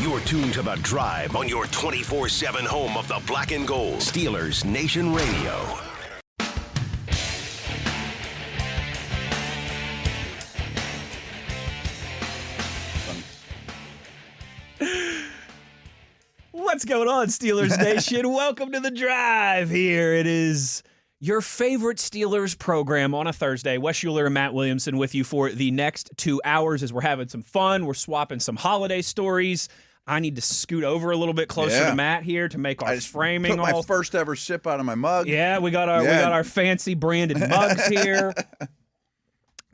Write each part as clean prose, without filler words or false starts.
You're tuned to The Drive on your 24/7 home of the black and gold. Steelers Nation Radio. What's going on, Steelers Nation? Welcome to The Drive. Here it is, your favorite Steelers program on a Thursday. Wes Uhler and Matt Williamson with you for the next 2 hours as we're having some fun. We're swapping some holiday stories. I need to scoot over a little bit closer to Matt here to make our framing. Took my first ever sip out of my mug. Yeah, we got our fancy branded mugs here.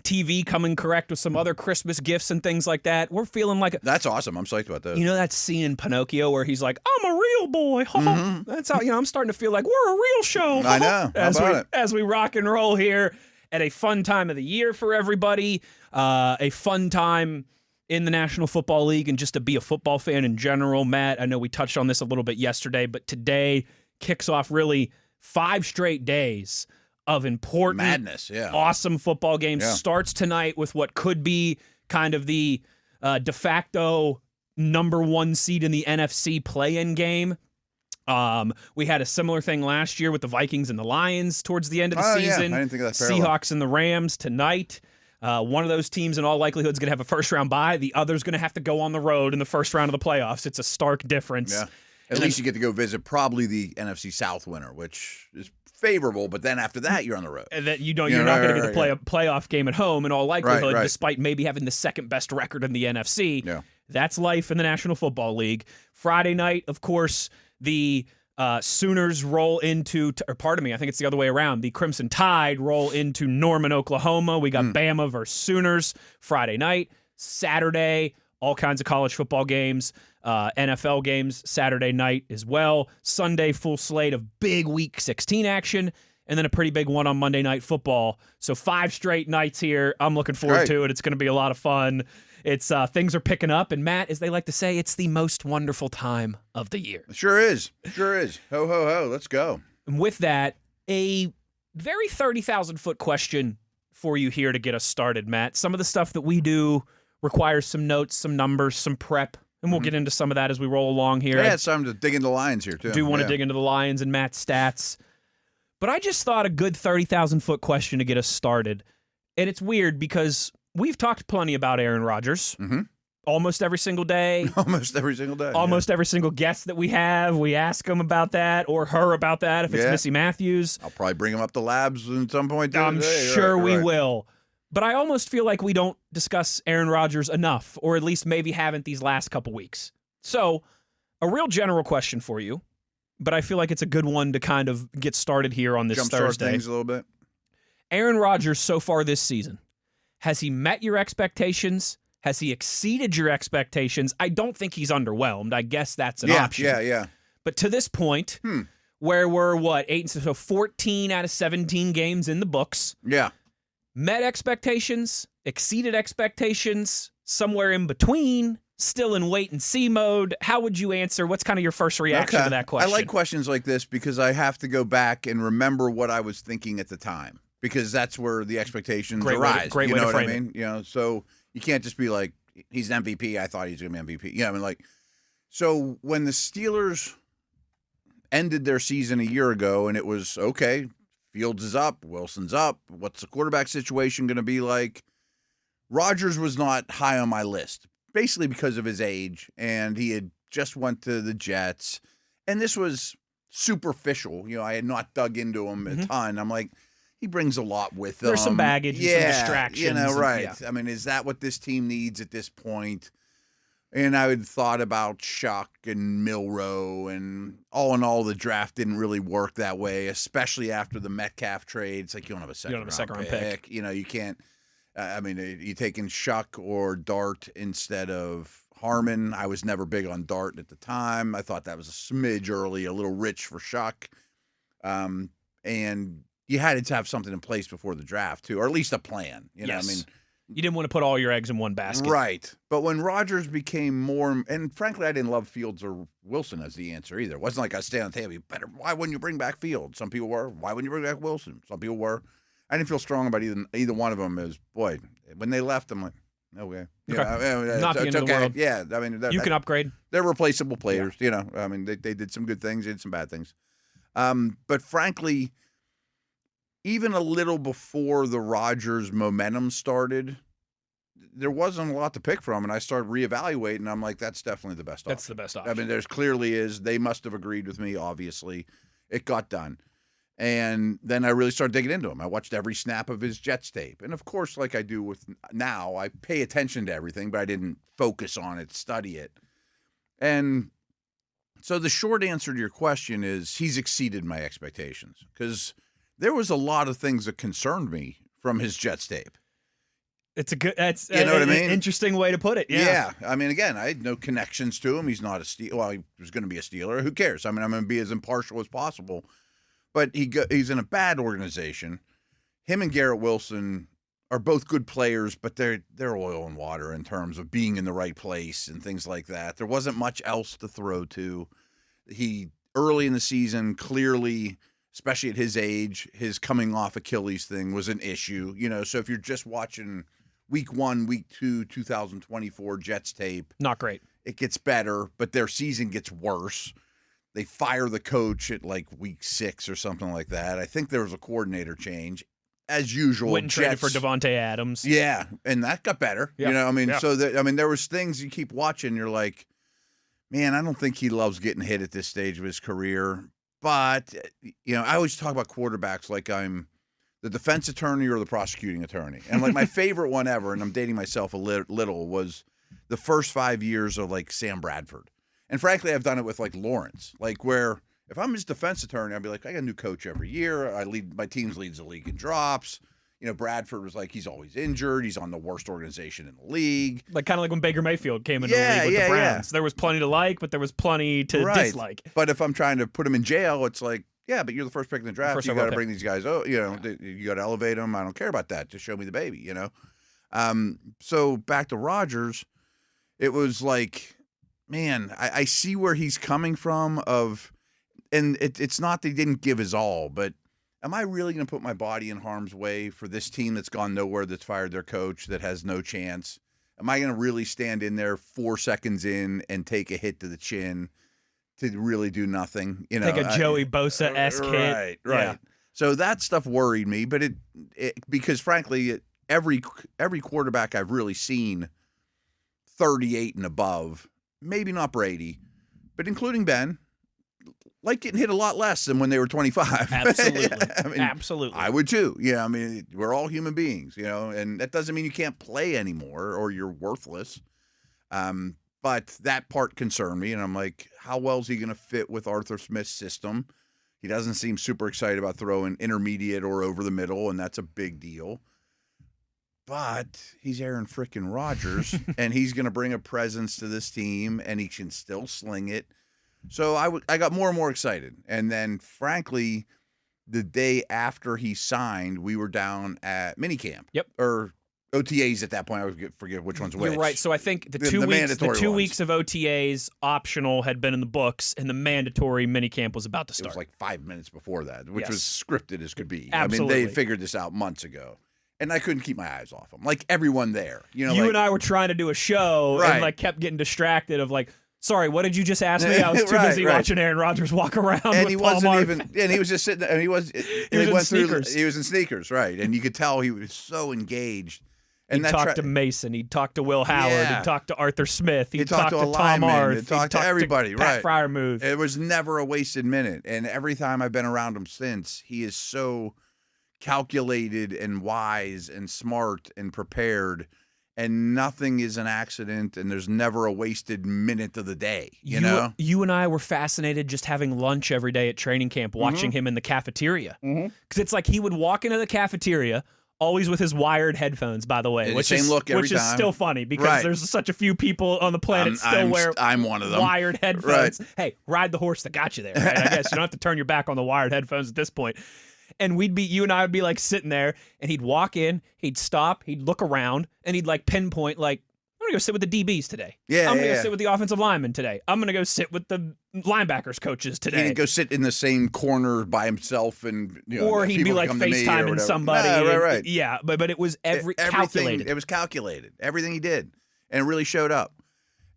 TV coming correct with some other Christmas gifts and things like that. We're feeling like that's awesome. I'm psyched about that. You know that scene in Pinocchio where he's like, "I'm a real boy." That's how I'm starting to feel like we're a real show. I know. As we rock and roll here at a fun time of the year for everybody, a fun time in the National Football League and just to be a football fan in general. Matt, I know we touched on this a little bit yesterday, but today kicks off really 5 straight days of important, madness, awesome football games. Starts tonight with what could be kind of the de facto number 1 seed in the NFC play-in game. We had a similar thing last year with the Vikings and the Lions towards the end of the season. I didn't think of that parallel. Seahawks and the Rams tonight. One of those teams in all likelihood is going to have a first-round bye. The other's going to have to go on the road in the first round of the playoffs. It's a stark difference. Yeah. At least you get to go visit probably the NFC South winner, which is favorable, but then after that, you're on the road. And that you're not going to get to play a playoff game at home in all likelihood, despite maybe having the second best record in the NFC. Yeah. That's life in the National Football League. Friday night, of course, the Sooners roll into, I think it's the other way around. The Crimson Tide roll into Norman, Oklahoma. We got Bama versus Sooners Friday night. Saturday, all kinds of college football games. NFL games Saturday night as well. Sunday, full slate of big Week 16 action, and then a pretty big one on Monday Night Football. So 5 straight nights here. I'm looking forward to it. It's going to be a lot of fun. It's things are picking up, and Matt, as they like to say, it's the most wonderful time of the year. Sure is. Sure is. Ho, ho, ho. Let's go. And with that, a very 30,000-foot question for you here to get us started, Matt. Some of the stuff that we do requires some notes, some numbers, some prep. And we'll get into some of that as we roll along here. Yeah, it's time to dig into the Lions here, too. I do want to dig into the Lions and Matt's stats. But I just thought a good 30,000-foot question to get us started. And it's weird because we've talked plenty about Aaron Rodgers. Almost every single day. Almost every single day. Almost every single guest that we have, we ask him about that or her about that if it's Missy Matthews. I'll probably bring him up to Labs at some point. I'm sure we will. But I almost feel like we don't discuss Aaron Rodgers enough, or at least maybe haven't these last couple weeks. So, a real general question for you, but I feel like it's a good one to kind of get started here on this Thursday. Jumpstart things a little bit. Aaron Rodgers so far this season, has he met your expectations? Has he exceeded your expectations? I don't think he's underwhelmed. I guess that's an option. Yeah. But to this point, where we're 14 out of 17 games in the books. Yeah. Met expectations, exceeded expectations, somewhere in between, still in wait-and-see mode. How would you answer? What's kind of your first reaction to that question? I like questions like this because I have to go back and remember what I was thinking at the time because that's where the expectations arise. Great way to frame it. You know, so you can't just be like, he's an MVP. I thought he was going to be MVP. You know, I mean, like, so when the Steelers ended their season a year ago and it was, okay, Fields is up, Wilson's up. What's the quarterback situation going to be like? Rodgers was not high on my list, basically because of his age, and he had just went to the Jets. And this was superficial. You know, I had not dug into him a ton. I'm like, he brings a lot with him. There's some baggage and some distractions. You know, right. I mean, is that what this team needs at this point? And I had thought about Shuck and Milrow, and all in all, the draft didn't really work that way, especially after the Metcalf trade. It's like you don't have a second-round pick. You know, you can't you taking Shuck or Dart instead of Harmon. I was never big on Dart at the time. I thought that was a smidge early, a little rich for Shuck. And you had to have something in place before the draft, too, or at least a plan. You know, I mean, you didn't want to put all your eggs in one basket. Right. But when Rodgers became more, and frankly, I didn't love Fields or Wilson as the answer either. It wasn't like I stayed on the table. Why wouldn't you bring back Fields? Some people were. Why wouldn't you bring back Wilson? Some people were. I didn't feel strong about either one of them. As boy, when they left, I'm like, Okay. Okay. I mean, Not the it's end of the okay. world. Yeah. I mean, You can upgrade. they're replaceable players. I mean, they did some good things, they did some bad things. But frankly, even a little before the Rodgers momentum started, there wasn't a lot to pick from, and I started reevaluating. I'm like, that's definitely the best option. That's the best option. I mean, there's clearly is. They must have agreed with me, obviously. It got done. And then I really started digging into him. I watched every snap of his Jets tape. And, of course, like I do with now, I pay attention to everything, but I didn't focus on it, study it. And so the short answer to your question is he's exceeded my expectations because there was a lot of things that concerned me from his Jets tape. It's a good. That's you know what I mean? Interesting way to put it. Yeah. I mean, again, I had no connections to him. He's not a Steeler. Well, he was going to be a Steeler. Who cares? I mean, I'm going to be as impartial as possible. But he's in a bad organization. Him and Garrett Wilson are both good players, but they're oil and water in terms of being in the right place and things like that. There wasn't much else to throw to. He early in the season clearly, especially at his age, his coming off Achilles thing was an issue. So if you're just watching Week 1, Week 2, 2024 Jets tape, Not great. It gets better, but their season gets worse. They fire the coach at like Week 6 or something like that. I think there was a coordinator change. As usual, Went and traded for Devontae Adams. Yeah, and that got better. Yeah. So there was things you keep watching. You're like, man, I don't think he loves getting hit at this stage of his career. But, I always talk about quarterbacks like I'm the defense attorney or the prosecuting attorney. And like my favorite one ever, and I'm dating myself a little, was the first 5 years of like Sam Bradford. And frankly, I've done it with like Lawrence, like where if I'm his defense attorney, I'd be like, I got a new coach every year. My team leads the league in drops. Bradford was like, he's always injured. He's on the worst organization in the league. Like kind of like when Baker Mayfield came into the league with the Browns. There was plenty to like, but there was plenty to dislike. But if I'm trying to put him in jail, it's like, yeah, but you're the first pick in the draft. You got to bring these guys. You got to elevate them. I don't care about that. Just show me the baby. So back to Rodgers, it was like, man, I see where he's coming from. And it's not that he didn't give his all, but am I really going to put my body in harm's way for this team that's gone nowhere, that's fired their coach, that has no chance? Am I going to really stand in there 4 seconds in and take a hit to the chin to really do nothing? Like a Joey Bosa-esque hit. Right. Yeah. So that stuff worried me, but it because frankly, every quarterback I've really seen 38 and above, maybe not Brady, but including Ben, like getting hit a lot less than when they were 25. Absolutely. Absolutely. I would too. Yeah, we're all human beings, and that doesn't mean you can't play anymore or you're worthless. But that part concerned me, and I'm like, how well is he going to fit with Arthur Smith's system? He doesn't seem super excited about throwing intermediate or over the middle, and that's a big deal. But he's Aaron frickin' Rodgers, and he's going to bring a presence to this team, and he can still sling it. So I got more and more excited. And then, frankly, the day after he signed, we were down at minicamp. Yep. Or OTAs at that point. I forget which one's which. You're right. So I think the 2 weeks of OTAs optional had been in the books, and the mandatory minicamp was about to start. It was like 5 minutes before that, which was scripted as could be. Absolutely. They figured this out months ago. And I couldn't keep my eyes off him. Like everyone there. You and I were trying to do a show and like kept getting distracted of like, sorry, what did you just ask me? I was too busy watching Aaron Rodgers walk around and with he Paul wasn't Martin. even and he was just sitting there and he was in sneakers. He was in sneakers, right. And you could tell he was so engaged. And he'd talk to Mason, he'd talk to Will Howard, he'd talk to Arthur Smith, he'd talk to Tom Arth, he'd talk to everybody, Pat Freiermuth. It was never a wasted minute. And every time I've been around him since, he is so calculated and wise and smart and prepared, and nothing is an accident, and there's never a wasted minute of the day. You and I were fascinated just having lunch every day at training camp, watching him in the cafeteria. Because it's like he would walk into the cafeteria, always with his wired headphones, by the way, which is still funny because there's such a few people on the planet I'm one of them. Wired headphones. Right. Hey, ride the horse that got you there. Right? I guess you don't have to turn your back on the wired headphones at this point. And you and I would be like sitting there, and he'd walk in, he'd stop, he'd look around, and he'd like pinpoint like, I to go sit with the DBs today. Yeah, I'm going to go sit with the offensive linemen today. I'm going to go sit with the linebackers coaches today. He didn't go sit in the same corner by himself, and or he'd be like FaceTiming somebody. No, right. Yeah, but it was calculated. It was calculated. Everything he did, and it really showed up.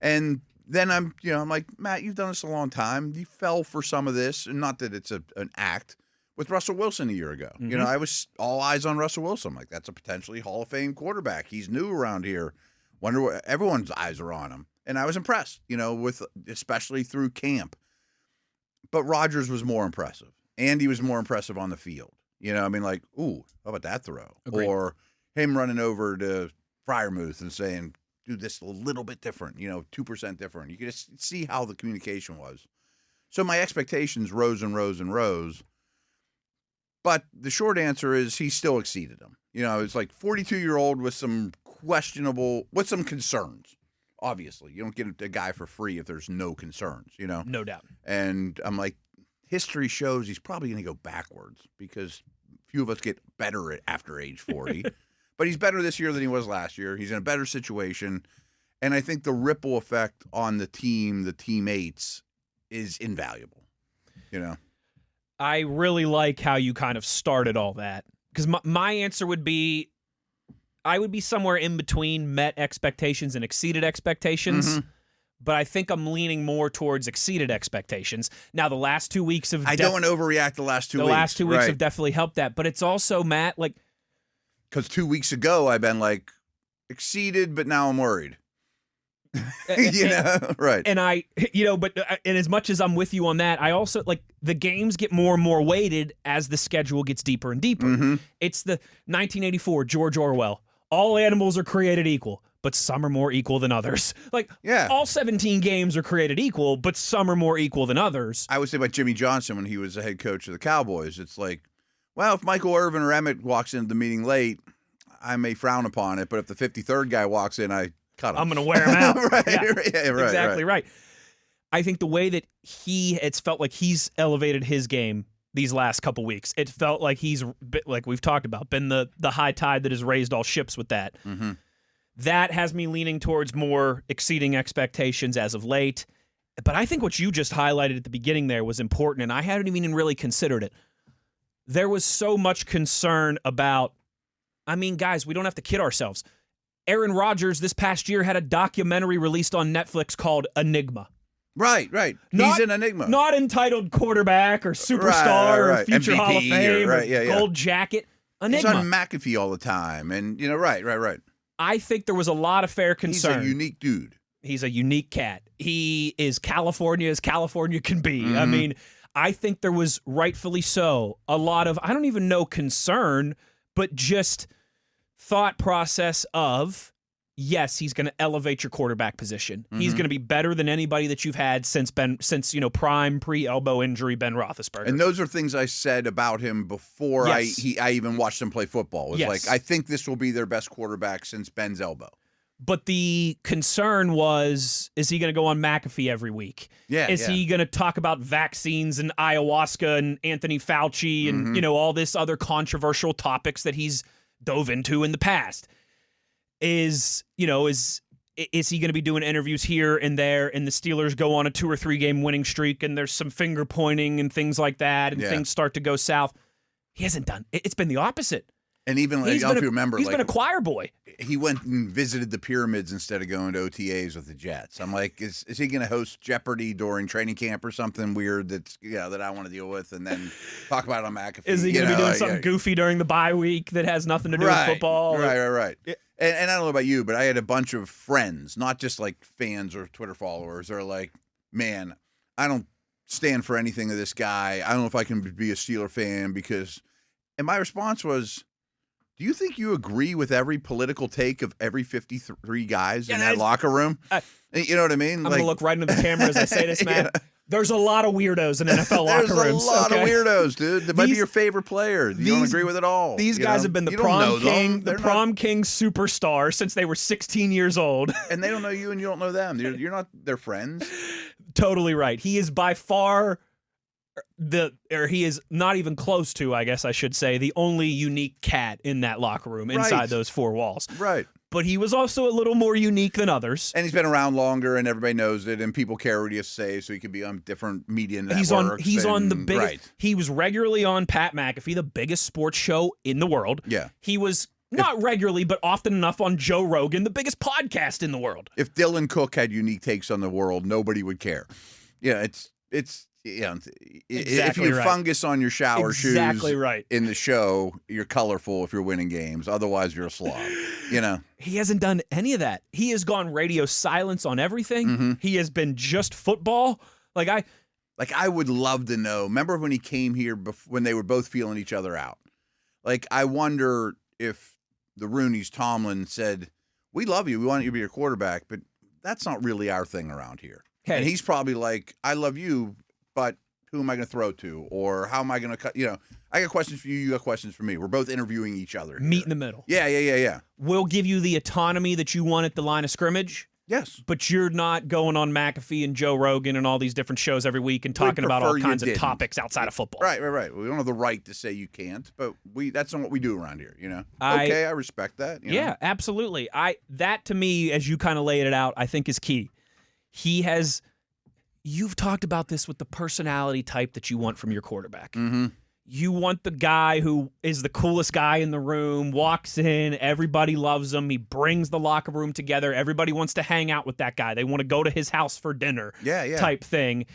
And then I'm like, Matt, you've done this a long time. You fell for some of this, and not that it's an act. With Russell Wilson a year ago. Mm-hmm. I was all eyes on Russell Wilson. I'm like, that's a potentially Hall of Fame quarterback. He's new around here. Wonder what everyone's eyes are on him. And I was impressed, with especially through camp. But Rodgers was more impressive. And he was more impressive on the field. Like, ooh, how about that throw? Agreed. Or him running over to Freiermuth and saying, do this a little bit different, 2% different. You could just see how the communication was. So my expectations rose and rose and rose. But the short answer is he still exceeded him. It's like 42-year-old with some concerns. Obviously, you don't get a guy for free if there's no concerns, No doubt. And I'm like, history shows he's probably going to go backwards because few of us get better after age 40. But he's better this year than he was last year. He's in a better situation. And I think the ripple effect on the team, the teammates, is invaluable, I really like how you kind of started all that, because my answer would be I would be somewhere in between met expectations and exceeded expectations, but I think I'm leaning more towards exceeded expectations. Now, the last 2 weeks have I don't want to overreact the last 2 weeks. The last 2 weeks have definitely helped that, but it's also, Matt, like... Because 2 weeks ago, I've been like, exceeded, but now I'm worried. Right. And and as much as I'm with you on that, I also like the games get more and more weighted as the schedule gets deeper and deeper. Mm-hmm. It's the 1984 George Orwell. All animals are created equal, but some are more equal than others. Like, all 17 games are created equal, but some are more equal than others. I would say about Jimmy Johnson when he was the head coach of the Cowboys. It's like, well, if Michael Irvin or Emmett walks into the meeting late, I may frown upon it, but if the 53rd guy walks in, I cut him. I'm going to wear him out. Right, yeah, exactly right. I think the way that it's felt like he's elevated his game these last couple weeks. It felt like he's, like we've talked about, been the high tide that has raised all ships with that. Mm-hmm. That has me leaning towards more exceeding expectations as of late. But I think what you just highlighted at the beginning there was important, and I hadn't even really considered it. There was so much concern about, guys, we don't have to kid ourselves. Aaron Rodgers this past year had a documentary released on Netflix called Enigma. Right. He's an enigma. Not entitled quarterback or superstar or future MVP Hall of Fame or gold jacket. Enigma. He's on McAfee all the time. And, right. I think there was a lot of fair concern. He's a unique dude. He's a unique cat. He is California as California can be. Mm-hmm. I think there was rightfully so a lot of, I don't even know concern, but just thought process of, yes, he's going to elevate your quarterback position. Mm-hmm. He's going to be better than anybody that you've had since prime pre-elbow injury Ben Roethlisberger. And those are things I said about him before I even watched him play football. It was like, I think this will be their best quarterback since Ben's elbow. But the concern was, is he going to go on McAfee every week? Is he going to talk about vaccines and ayahuasca and Anthony Fauci and, all this other controversial topics that he's dove into in the past? Is he going to be doing interviews here and there, and the Steelers go on a 2 or 3 game winning streak and there's some finger pointing and things like that and things start to go south? He hasn't done it. It's been the opposite. And even, I don't know if you remember, he's been a choir boy. He went and visited the pyramids instead of going to OTAs with the Jets. I'm like, is he going to host Jeopardy during training camp or something weird that I want to deal with, and then talk about it on McAfee? Is he going to be doing something goofy during the bye week that has nothing to do with football? Right. And I don't know about you, but I had a bunch of friends, not just like fans or Twitter followers, that are like, man, I don't stand for anything of this guy. I don't know if I can be a Steeler fan because, and my response was, do you think you agree with every political take of every 53 guys in that locker room? You know what I mean? I'm going to look right into the camera as I say this, Matt. There's a lot of weirdos in NFL locker rooms. There's a lot of weirdos, dude. That might be your favorite player. You don't agree with it all. These guys have been the prom king superstar since they were 16 years old. And they don't know you and you don't know them. You're not their friends. Totally right. He is by far... he is not even close to, I guess I should say, the only unique cat in that locker room inside those 4 walls. Right. but he was also a little more unique than others. And he's been around longer, and everybody knows it, and people care what he has to say, so he can be on different media networks. He's on the biggest. Right. He was regularly on Pat McAfee, the biggest sports show in the world. Yeah. He was not regularly, but often enough on Joe Rogan, the biggest podcast in the world. If Dylan Cook had unique takes on the world, nobody would care. Yeah, it's if you fungus on your shower shoes in the show, you're colorful if you're winning games. Otherwise, you're a slob. He hasn't done any of that. He has gone radio silence on everything. Mm-hmm. He has been just football. I would love to know. Remember when he came here when they were both feeling each other out? I wonder if the Rooneys, Tomlin, said, "We love you. We want you to be your quarterback, but that's not really our thing around here." Hey. And he's probably like, "I love you, but who am I going to throw to? Or how am I going to cut? I got questions for you. You got questions for me. We're both interviewing each other. Meet in the middle. Yeah. We'll give you the autonomy that you want at the line of scrimmage. Yes. But you're not going on McAfee and Joe Rogan and all these different shows every week and talking about all kinds of topics outside of football. Right. We don't have the right to say you can't, but that's not what we do around here, Okay, I respect that. Yeah, absolutely. That to me, as you kind of laid it out, I think is key. You've talked about this with the personality type that you want from your quarterback. Mm-hmm. You want the guy who is the coolest guy in the room, walks in, everybody loves him, he brings the locker room together, everybody wants to hang out with that guy. They want to go to his house for dinner type thing.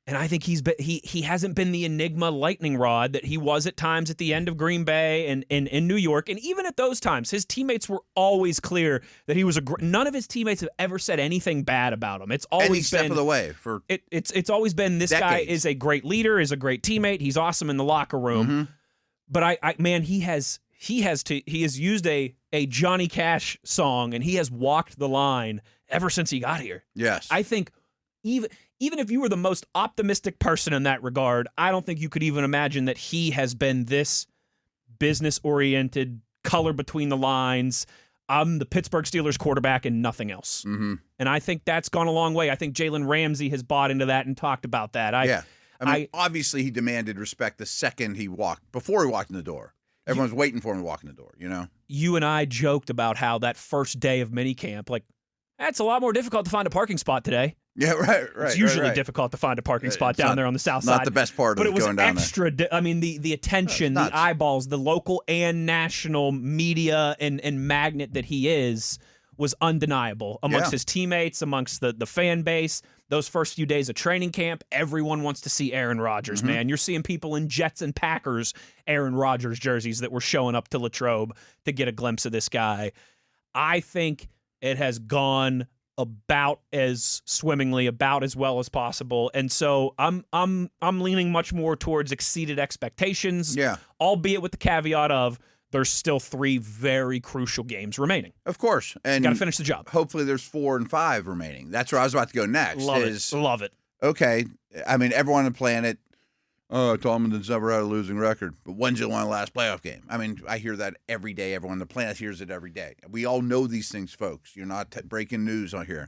And I think he hasn't been the enigma lightning rod that he was at times at the end of Green Bay and in New York. And even at those times, his teammates were always clear that he was none of his teammates have ever said anything bad about him. It's always any step of the way for it's always been this decades. Guy is a great leader, is a great teammate. He's awesome in the locker room. Mm-hmm. But he has used a Johnny Cash song, and he has walked the line ever since he got here. Yes, I think even if you were the most optimistic person in that regard, I don't think you could even imagine that he has been this business-oriented, color between the lines. I'm the Pittsburgh Steelers quarterback and nothing else. Mm-hmm. And I think that's gone a long way. I think Jalen Ramsey has bought into that and talked about that. Obviously he demanded respect the second before he walked in the door. Everyone's waiting for him to walk in the door, You and I joked about how that first day of minicamp, that's a lot more difficult to find a parking spot today. Yeah, right. It's usually difficult to find a parking spot down there on the south side. Not the best part of going down there. But it was extra. The attention, the eyeballs, the local and national media and magnet that he was undeniable amongst his teammates, amongst the fan base. Those first few days of training camp, everyone wants to see Aaron Rodgers, mm-hmm. man. You're seeing people in Jets and Packers Aaron Rodgers jerseys that were showing up to Latrobe to get a glimpse of this guy. I think it has gone about as swimmingly, about as well as possible, and so I'm leaning much more towards exceeded expectations. Yeah, albeit with the caveat of there's still 3 very crucial games remaining. Of course, and got to finish the job. Hopefully, there's 4 and 5 remaining. That's where I was about to go next. Love it. Okay, everyone on the planet. Oh, Tomlin's never had a losing record. But when's he won the last playoff game? I hear that every day. Everyone on the planet hears it every day. We all know these things, folks. You're not breaking news on here.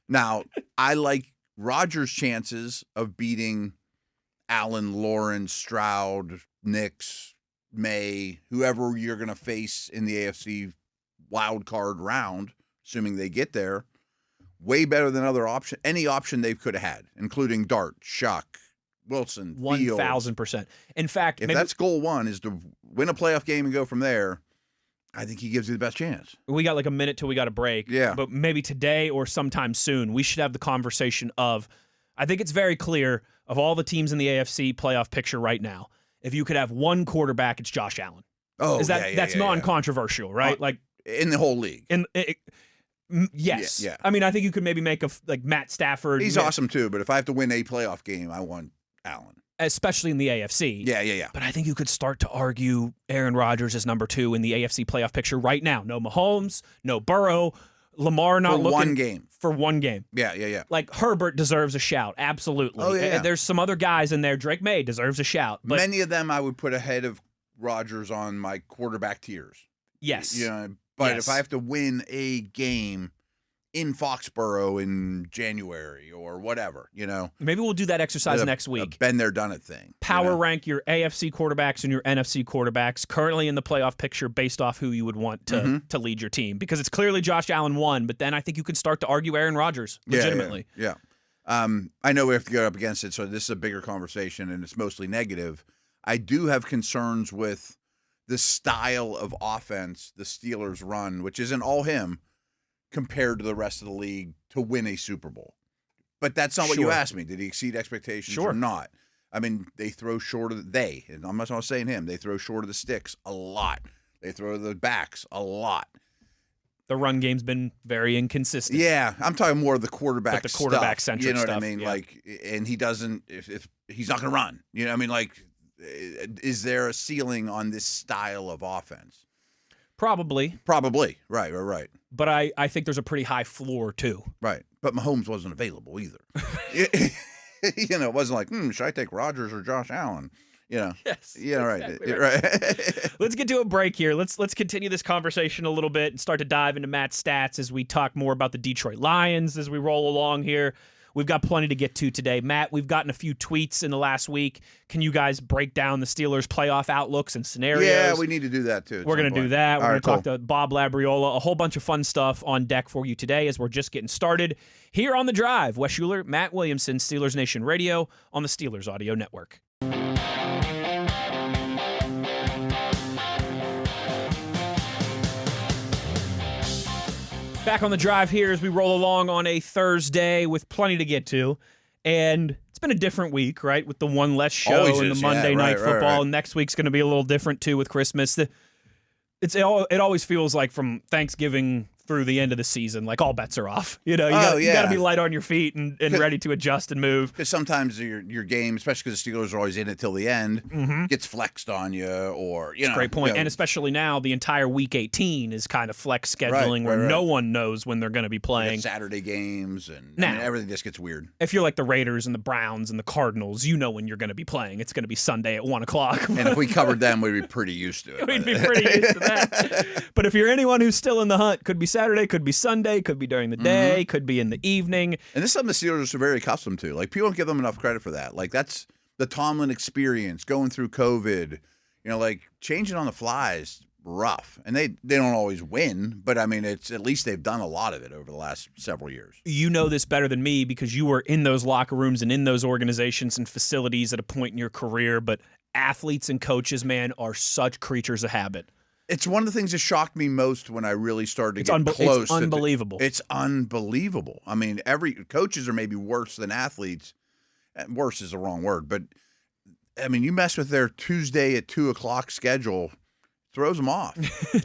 Now, I like Rodgers' chances of beating Allen, Lawrence, Stroud, Nix, May, whoever you're going to face in the AFC wild card round, assuming they get there, way better than any option they could have had, including Dart, Shuck, Wilson, 1,000%. In fact, if that's goal 1 is to win a playoff game and go from there, I think he gives you the best chance. We got a minute till we got a break. Yeah. But maybe today or sometime soon, we should have the conversation of, I think it's very clear of all the teams in the AFC playoff picture right now, if you could have one quarterback, it's Josh Allen. Oh, that's non-controversial, right? In the whole league. Yes. Yeah. I think you could maybe make Matt Stafford. He's awesome too, but if I have to win a playoff game, I want Allen. Especially in the AFC. Yeah. But I think you could start to argue Aaron Rodgers is number 2 in the AFC playoff picture right now. No Mahomes, no Burrow, Lamar not looking. For one game. Yeah. Herbert deserves a shout. Absolutely. Oh, yeah. There's some other guys in there. Drake May deserves a shout. But many of them I would put ahead of Rodgers on my quarterback tiers. Yes. But if I have to win a game, in Foxborough in January or whatever, Maybe we'll do that exercise next week. Been there, done it thing. Power rank your AFC quarterbacks and your NFC quarterbacks currently in the playoff picture based off who you would want to lead your team. Because it's clearly Josh Allen won, but then I think you can start to argue Aaron Rodgers legitimately. Yeah. I know we have to go up against it, so this is a bigger conversation, and it's mostly negative. I do have concerns with the style of offense the Steelers run, which isn't all him, compared to the rest of the league to win a Super Bowl. But that's not what you asked me. Did he exceed expectations or not? I mean, they throw short of and I'm not saying him, they throw short of the sticks a lot. They throw the backs a lot. The run game's been very inconsistent. Yeah, I'm talking more of the quarterback stuff. The quarterback-centric You know what stuff, I mean? yeah. Like, and he doesn't, if he's not going to run. You know what I mean? Like, is there a ceiling on this style of offense? Probably. Right. But I think there's a pretty high floor, too. Right. But Mahomes wasn't available either. It wasn't like, should I take Rodgers or Josh Allen? Yes. Yeah, exactly right. Let's get to a break here. Let's continue this conversation a little bit and start to dive into Matt's stats as we talk more about the Detroit Lions as we roll along here. We've got plenty to get to today. Matt, we've gotten a few tweets in the last week. Can you guys break down the Steelers' playoff outlooks and scenarios? Yeah, we need to do that, too. We're going to do that. We're going to talk cool. to Bob Labriola. A whole bunch of fun stuff on deck for you today as we're just getting started. Here on The Drive, Wes Uhler, Matt Williamson, Steelers Nation Radio on the Steelers Audio Network. Back on The Drive here as we roll along on a Thursday with plenty to get to. And it's been a different week, right, with the one less show and the Monday night football. And next week's going to be a little different, too, with Christmas. It always feels like from Thanksgiving through the end of the season, like all bets are off. You got to be light on your feet and ready to adjust and move. Because sometimes your game, especially because the Steelers are always in it till the end, gets flexed on you or, That's a great point. And especially now, the entire Week 18 is kind of flex scheduling where no one knows when they're going to be playing. Saturday games and now, everything just gets weird. If you're like the Raiders and the Browns and the Cardinals, you know when you're going to be playing. It's going to be Sunday at 1 o'clock. And if we covered them, we'd be pretty used to it. We'd be pretty used to that. But if you're anyone who's still in the hunt, could be Saturday, could be Sunday, could be during the day, could be in the evening. And this is something the Steelers are very accustomed to. Like, people don't give them enough credit for that. Like, that's the Tomlin experience, going through COVID. Like, changing on the fly is rough. And they don't always win, but, I mean, it's at least they've done a lot of it over the last several years. You know this better than me because you were in those locker rooms and in those organizations and facilities at a point in your career, but athletes and coaches, man, are such creatures of habit. It's one of the things that shocked me most when I really started to get close. It's unbelievable. It's unbelievable. I mean, coaches are maybe worse than athletes. Worse is the wrong word, but I mean, you mess with their Tuesday at 2 o'clock schedule, throws them off.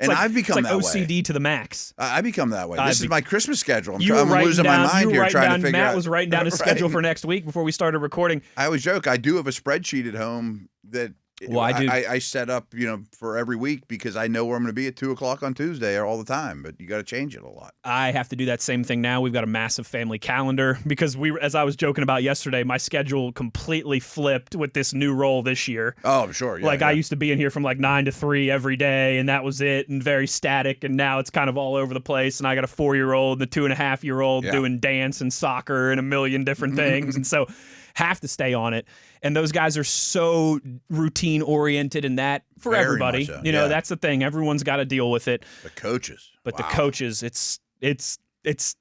And I've become that way. It's like OCD to the max. I become that way. This is my Christmas schedule. I'm losing my mind here trying to figure out. Matt was writing down his schedule for next week before we started recording. I always joke, I do have a spreadsheet at home that I set up, for every week because I know where I'm going to be at 2 o'clock on Tuesday all the time, but you got to change it a lot. I have to do that same thing now. We've got a massive family calendar because as I was joking about yesterday, my schedule completely flipped with this new role this year. Oh, I'm sure. Yeah, I used to be in here from 9 to 3 every day, and that was it, and very static, and now it's kind of all over the place, and I got a 4-year-old and a 2.5-year-old doing dance and soccer and a million different things, and so have to stay on it. And those guys are so routine oriented in that for Very everybody. So. That's the thing. Everyone's got to deal with it. The coaches. But the coaches, it's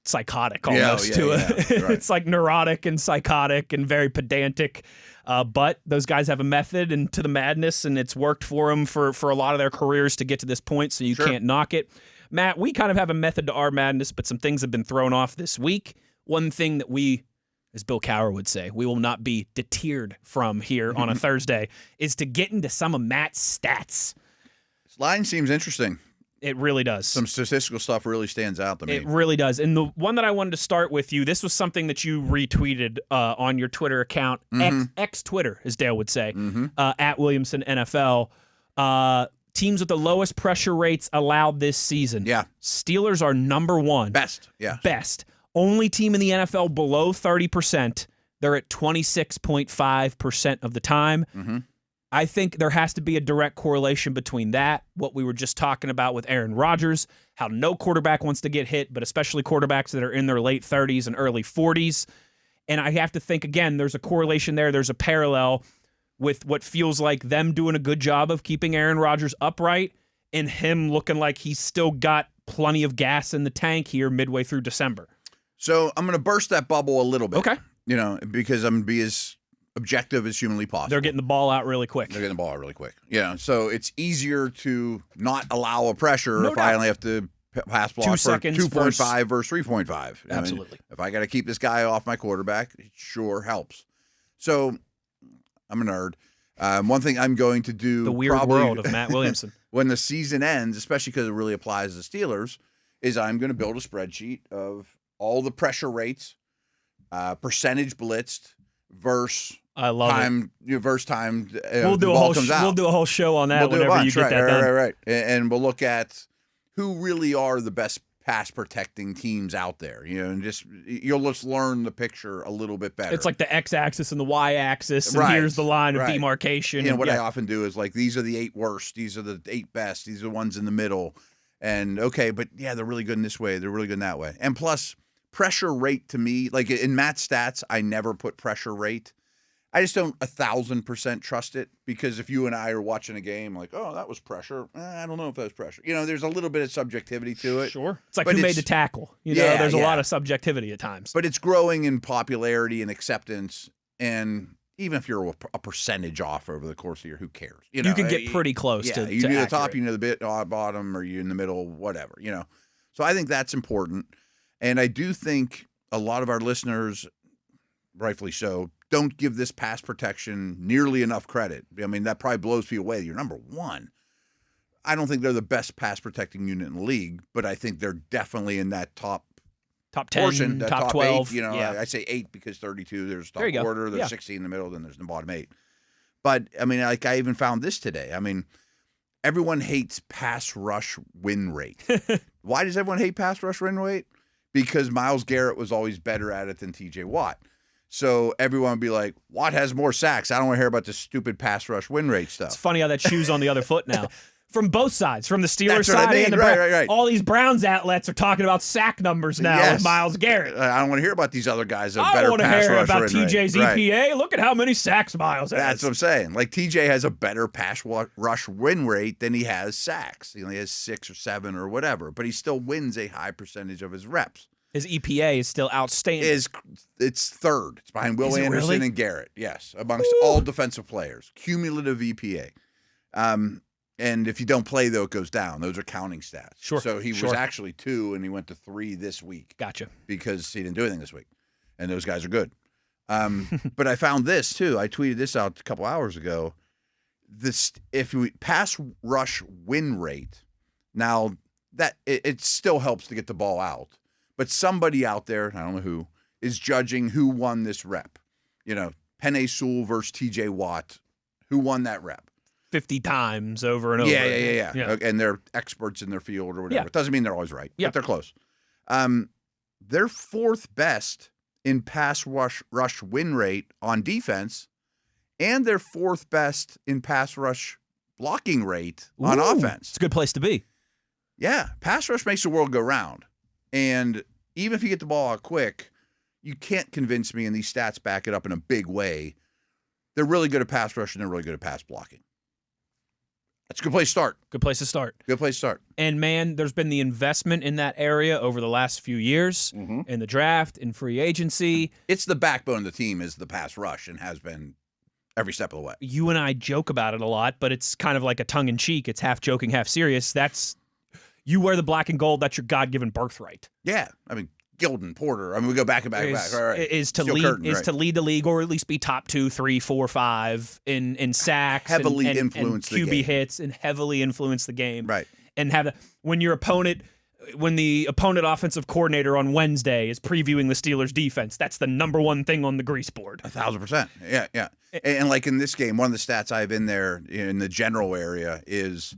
psychotic almost Right. It's like neurotic and psychotic and very pedantic. But those guys have a method and to the madness, and it's worked for them for a lot of their careers to get to this point, so you can't knock it. Matt, we kind of have a method to our madness, but some things have been thrown off this week. One thing that we, as Bill Cowher would say, we will not be deterred from here on a Thursday, is to get into some of Matt's stats. This line seems interesting. It really does. Some statistical stuff really stands out to me. It really does. And the one that I wanted to start with you, this was something that you retweeted on your Twitter account, X-Twitter, as Dale would say, at Williamson NFL. Teams with the lowest pressure rates allowed this season. Yeah. Steelers are number one. Best. Yeah. Best. Only team in the NFL below 30%. They're at 26.5% of the time. I think there has to be a direct correlation between that, what we were just talking about with Aaron Rodgers, how no quarterback wants to get hit, but especially quarterbacks that are in their late 30s and early 40s. And I have to think, again, there's a correlation there. There's a parallel with what feels like them doing a good job of keeping Aaron Rodgers upright and him looking like he's still got plenty of gas in the tank here midway through December. So I'm going to burst that bubble a little bit. Okay. Because I'm going to be as objective as humanly possible. They're getting the ball out really quick. So it's easier to not allow a pressure No if doubt. I only have to pass block 2 for seconds 2.5 versus 3.5. Absolutely. If I got to keep this guy off my quarterback, it sure helps. So I'm a nerd. One thing I'm going to do The weird probably world of Matt Williamson. when the season ends, especially because it really applies to the Steelers, is I'm going to build a spreadsheet of all the pressure rates, percentage blitzed versus I love time versus time. We'll do the a ball whole comes out. we'll do a whole show on that We'll do a whenever bunch, you get that done. Right. And we'll look at who really are the best pass protecting teams out there, and you'll just learn the picture a little bit better. It's like the x-axis and the y-axis, and Right, here's the line of right. demarcation. What I often do is like, these are the 8 worst, these are the 8 best, these are the ones in the middle, and okay, but yeah, they're really good in this way, they're really good in that way, and plus pressure rate to me, like in Matt's stats, I never put pressure rate. I just don't 1,000% trust it, because if you and I are watching a game, like, oh, that was pressure. I don't know if that was pressure. There's a little bit of subjectivity to it. Sure. It's like But who made the tackle. There's a lot of subjectivity at times. But it's growing in popularity and acceptance, and even if you're a percentage off over the course of the year, who cares? You can get pretty close to you near the top, accurate. you know the bottom, or you in the middle, whatever. So I think that's important, and I do think a lot of our listeners, rightfully so, don't give this pass protection nearly enough credit. I mean, that probably blows people away. You're number one. I don't think they're the best pass protecting unit in the league, but I think they're definitely in that top 10, portion, that top 12. 8. I say 8 because 32, there's top There you go. quarter, there's Yeah. 16 in the middle, then there's the bottom 8. But, I mean, like I even found this today. I mean, everyone hates pass rush win rate. Why does everyone hate pass rush win rate? Because Myles Garrett was always better at it than TJ Watt. So everyone would be like, Watt has more sacks. I don't want to hear about this stupid pass rush win rate stuff. It's funny how that shoe's on the other foot now. From both sides, from the Steelers That's what I side mean. and the Right. all these Browns outlets are talking about sack numbers now Yes. with Myles Garrett. I don't want to hear about these other guys that have I better want to pass hear rush about win rate. TJ's Right. EPA. Look at how many sacks Myles has. That's what I'm saying. Like, TJ has a better pass rush win rate than he has sacks. He only has 6 or 7 or whatever, but he still wins a high percentage of his reps. His EPA is still outstanding. It's third. It's behind Will Is it Anderson really? and Garrett. Yes, amongst all defensive players. Cumulative EPA. And if you don't play, though, it goes down. Those are counting stats. Sure. So he Sure. was actually 2, and he went to 3 this week. Gotcha. Because he didn't do anything this week. And those guys are good. But I found this, too. I tweeted this out a couple hours ago. If we pass rush win rate, now that it still helps to get the ball out. But somebody out there, I don't know who, is judging who won this rep. Penei Sewell versus TJ Watt. Who won that rep? 50 times over and over. Yeah. And they're experts in their field or whatever. Yeah. It doesn't mean they're always right, Yeah. but they're close. They're 4th best in pass rush win rate on defense, and they're 4th best in pass rush blocking rate on Ooh, offense. It's a good place to be. Yeah, pass rush makes the world go round. And even if you get the ball out quick, you can't convince me, and these stats back it up in a big way, they're really good at pass rush and they're really good at pass blocking. That's a good place to start. Good place to start. Good place to start. And, man, there's been the investment in that area over the last few years, in the draft, in free agency. It's the backbone of the team is the pass rush and has been every step of the way. You and I joke about it a lot, but it's kind of like a tongue-in-cheek. It's half joking, half serious. You wear the black and gold. That's your God-given birthright. Yeah. I mean, Gilden, Porter. I mean, we go back and back and back. Right. Is to Steel lead curtain, right. to lead the league, or at least be top 2, 3, 4, 5 in sacks, Heavily and influence the QB game. hits, and heavily influence the game. Right. And when the opponent offensive coordinator on Wednesday is previewing the Steelers defense, that's the number one thing on the grease board. 1,000%. Yeah. And like in this game, one of the stats I have in there in the general area is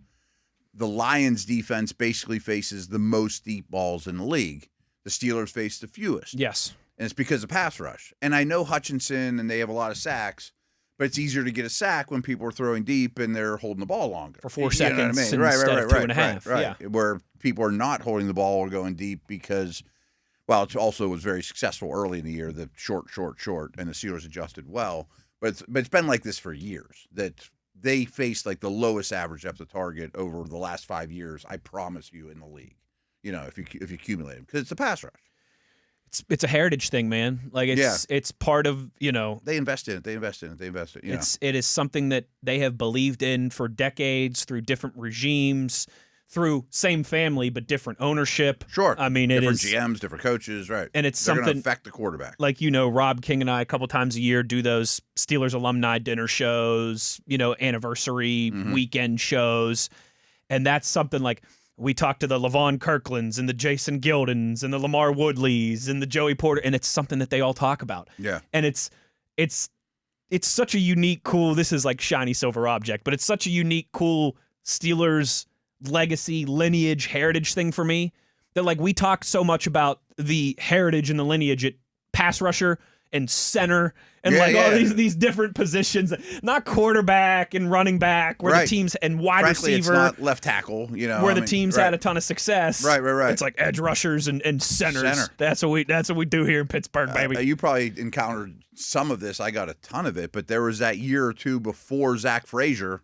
the Lions defense basically faces the most deep balls in the league. The Steelers face the fewest. Yes. And it's because of pass rush. And I know Hutchinson and they have a lot of sacks, But it's easier to get a sack when people are throwing deep and they're holding the ball longer. For 4 You know what I seconds mean? instead of 2.5. Right. Yeah. Where people are not holding the ball or going deep because, well, it also was very successful early in the year, the short, and the Steelers adjusted well. But it's been like this for years, that they faced like the lowest average depth of target over the last 5 years, I promise you, in the league. You know, if you accumulate them, because it's a pass rush. It's a heritage thing, man. Like it's part of, you know, they invest in it. It is something that they have believed in for decades through different regimes, through same family but different ownership. Sure. I mean, different GMs, different coaches, right? And it's They're something going to affect the quarterback. Like, you know, Rob King and I a couple times a year do those Steelers alumni dinner shows, you know, anniversary weekend shows, and that's something like. We talk to the Levon Kirklands and the Jason Gildens and the Lamar Woodleys and the Joey Porter, and it's something that they all talk about. Yeah. And it's such a unique, cool, this is like shiny silver object, but it's such a unique, cool Steelers legacy, lineage, heritage thing for me that, like, we talk so much about the heritage and the lineage at pass rusher and center and all these different positions, not quarterback and running back, where the teams and wide Frankly, receiver, it's not left tackle, you know, where the teams had a ton of success. Right. It's like edge rushers and centers. Center. That's what we do here in Pittsburgh, baby. You probably encountered some of this. I got a ton of it, but there was that year or two before Zach Frazier.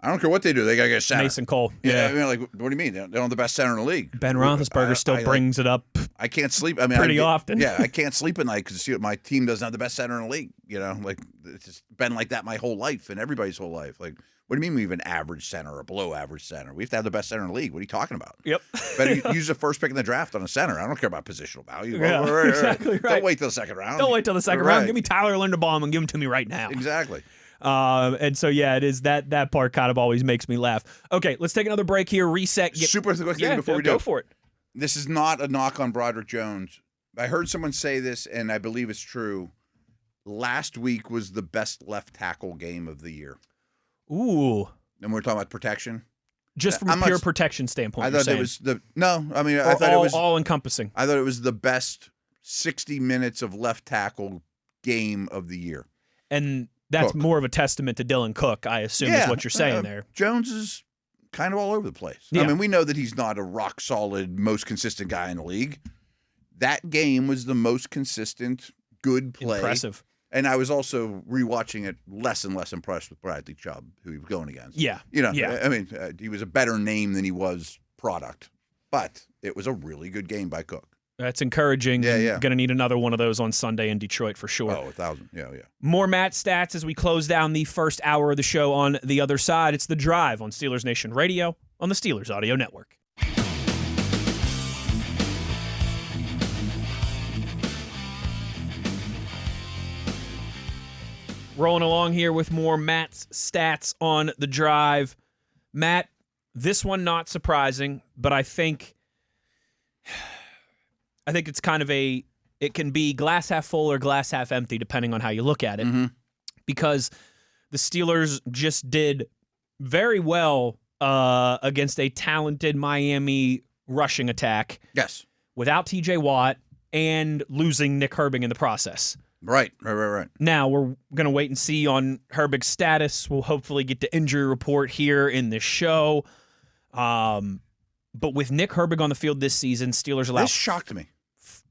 I don't care what they do. They got to get a center. Mason Cole. Yeah. I mean, like, what do you mean? They don't have the best center in the league. Ben Roethlisberger still brings it up. I can't sleep. I mean, pretty often. Yeah, I can't sleep at night because my team doesn't have the best center in the league. You know, like, it's just been like that my whole life and everybody's whole life. Like, what do you mean we have an average center or below average center? We have to have the best center in the league. What are you talking about? Yep. Better use the first pick in the draft on a center. I don't care about positional value. Yeah, exactly right. Don't wait till the second round. Don't wait till the second round. Give me Tyler Linderbaum and give him to me right now. Exactly. And so, yeah, it is that part kind of always makes me laugh. Okay, let's take another break here, reset. Super quick thing before we do. Go for it. This is not a knock on Broderick Jones. I heard someone say this, and I believe it's true. Last week was the best left tackle game of the year. Ooh. And we're talking about protection? Just from a pure protection standpoint, I thought it was I thought it was all-encompassing. I thought it was the best 60 minutes of left tackle game of the year. And that's more of a testament to Dylan Cook, I assume, is what you're saying there. Jones is kind of all over the place. Yeah. I mean, we know that he's not a rock-solid, most consistent guy in the league. That game was the most consistent, good play. Impressive. And I was also rewatching it less and less impressed with Bradley Chubb, who he was going against. Yeah. You know, I mean, he was a better name than he was product. But it was a really good game by Cook. That's encouraging. Yeah. Going to need another one of those on Sunday in Detroit for sure. Oh, 1,000. Yeah. More Matt stats as we close down the first hour of the show on the other side. It's The Drive on Steelers Nation Radio on the Steelers Audio Network. Rolling along here with more Matt's stats on The Drive. Matt, this one not surprising, but I think it's kind of it can be glass half full or glass half empty depending on how you look at it. Mm-hmm. Because the Steelers just did very well against a talented Miami rushing attack. Yes. Without TJ Watt and losing Nick Herbig in the process. Right. Now, we're going to wait and see on Herbig's status. We'll hopefully get the injury report here in this show. But with Nick Herbig on the field this season, Steelers allow... This shocked me.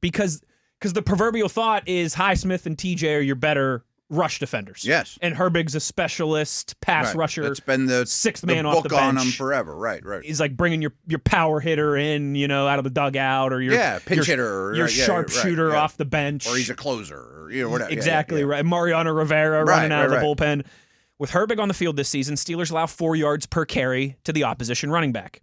Because the proverbial thought is Highsmith and TJ are your better rush defenders. Yes. And Herbig's a specialist pass rusher. It's been the sixth man off the bench. on him forever. Right. He's like bringing your power hitter in, out of the dugout, or your pinch hitter, your sharpshooter off the bench, or he's a closer, or whatever. Exactly right. Mariano Rivera running out of the bullpen. With Herbig on the field this season, Steelers allow 4 yards per carry to the opposition running back.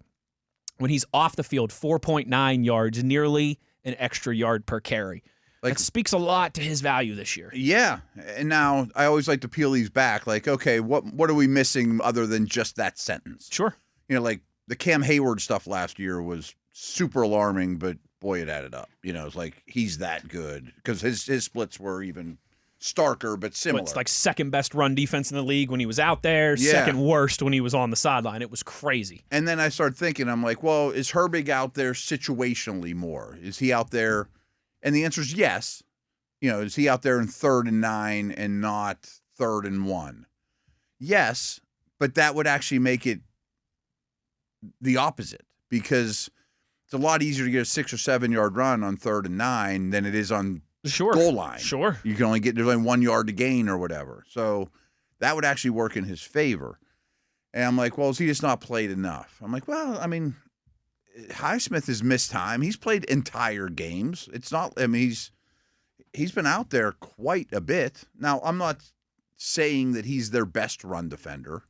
When he's off the field, 4.9 yards, nearly an extra yard per carry. That speaks a lot to his value this year. Yeah. And now I always like to peel these back. Like, okay, what are we missing other than just that sentence? Sure. Like the Cam Hayward stuff last year was super alarming, but boy, it added up. It's like he's that good because his splits were even starker, but similar. It's like second best run defense in the league when he was out there, second worst when he was on the sideline. It was crazy. And then I started thinking, I'm like, well, is Herbig out there situationally more? Is he out there? And the answer is yes. Is he out there in 3rd and 9 and not 3rd and 1. Yes, but that would actually make it the opposite because it's a lot easier to get a 6 or 7 yard run on 3rd and 9 than it is on goal line. Sure. You can only there's only 1 yard to gain or whatever. So that would actually work in his favor. And I'm like, well, has he just not played enough? I'm like, well, I mean, Highsmith has missed time. He's played entire games. It's not, I mean, he's been out there quite a bit. Now, I'm not saying that he's their best run defender.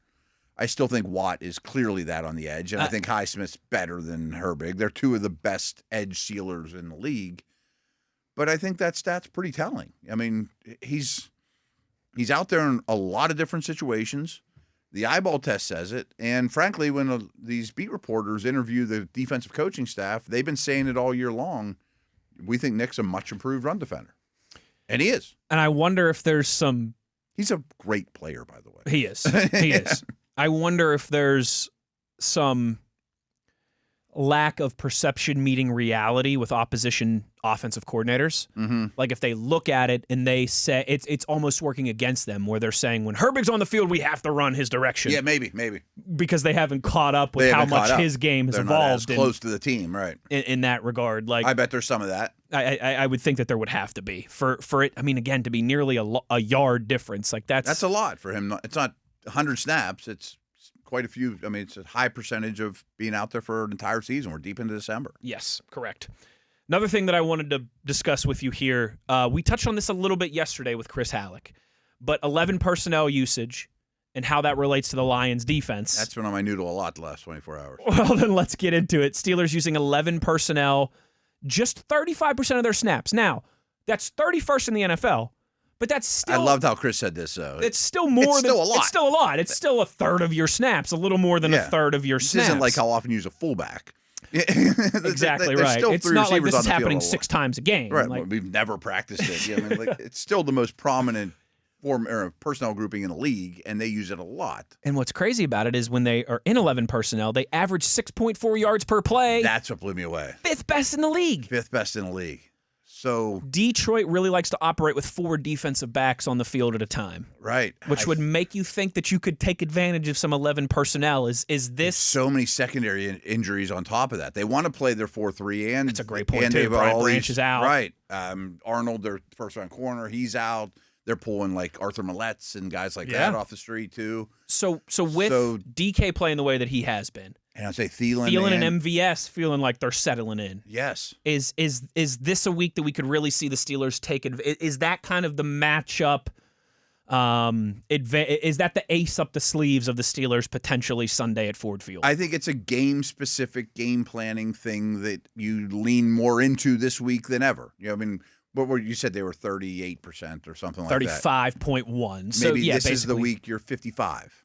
I still think Watt is clearly that on the edge, and I think Highsmith's better than Herbig. They're two of the best edge sealers in the league. But I think that stat's pretty telling. I mean, he's out there in a lot of different situations. The eyeball test says it. And frankly, when these beat reporters interview the defensive coaching staff, they've been saying it all year long. We think Nick's a much improved run defender. And he is. And I wonder if there's some... He's a great player, by the way. He is. He is. I wonder if there's some lack of perception meeting reality with opposition offensive coordinators. Mm-hmm. Like if they look at it and they say it's almost working against them, where they're saying when Herbig's on the field, we have to run his direction. Yeah, maybe. Because they haven't caught up with how much his game has evolved. Not as close to the team, right? In that regard, like I bet there's some of that. I would think that there would have to be for it. I mean, again, to be nearly a yard difference, like that's a lot for him. It's not 100 snaps. It's quite a few. I mean, it's a high percentage of being out there for an entire season. We're deep into December. Yes, correct. Another thing that I wanted to discuss with you here, we touched on this a little bit yesterday with Chris Halleck, but 11 personnel usage and how that relates to the Lions' defense. That's been on my noodle a lot the last 24 hours. Well, then let's get into it. Steelers using 11 personnel, just 35% of their snaps. Now, that's 31st in the NFL. But that's still... I loved how Chris said this, though. It's still more it's than... Still a lot. It's still a lot. It's still a third of your snaps, a little more than a third of your snaps. This isn't like how often you use a fullback. Exactly right. It's not like this is happening 6 times a game. Right. Like, we've never practiced it. Yeah, I mean, like, it's still the most prominent form or personnel grouping in the league, and they use it a lot. And what's crazy about it is when they are in 11 personnel, they average 6.4 yards per play. That's what blew me away. 5th best in the league. 5th best in the league. So Detroit really likes to operate with 4 defensive backs on the field at a time. Right. Which would make you think that you could take advantage of some 11 personnel. Is this so many secondary injuries on top of that? They want to play their 4-3 and that's a great point too. Brian Branch is out. Right. Arnold, their first round corner, he's out. They're pulling like Arthur Millett's and guys like that off the street too. So with DK playing the way that he has been, and I'd say Thielen and MVS feeling like they're settling in. Yes. Is this a week that we could really see the Steelers take it? Is that kind of the matchup? Is that the ace up the sleeves of the Steelers potentially Sunday at Ford Field? I think it's a game-specific game planning thing that you lean more into this week than ever. You know, I mean, what were you said they were 38% or something like that? 35.1. So maybe this basically is the week you're 55.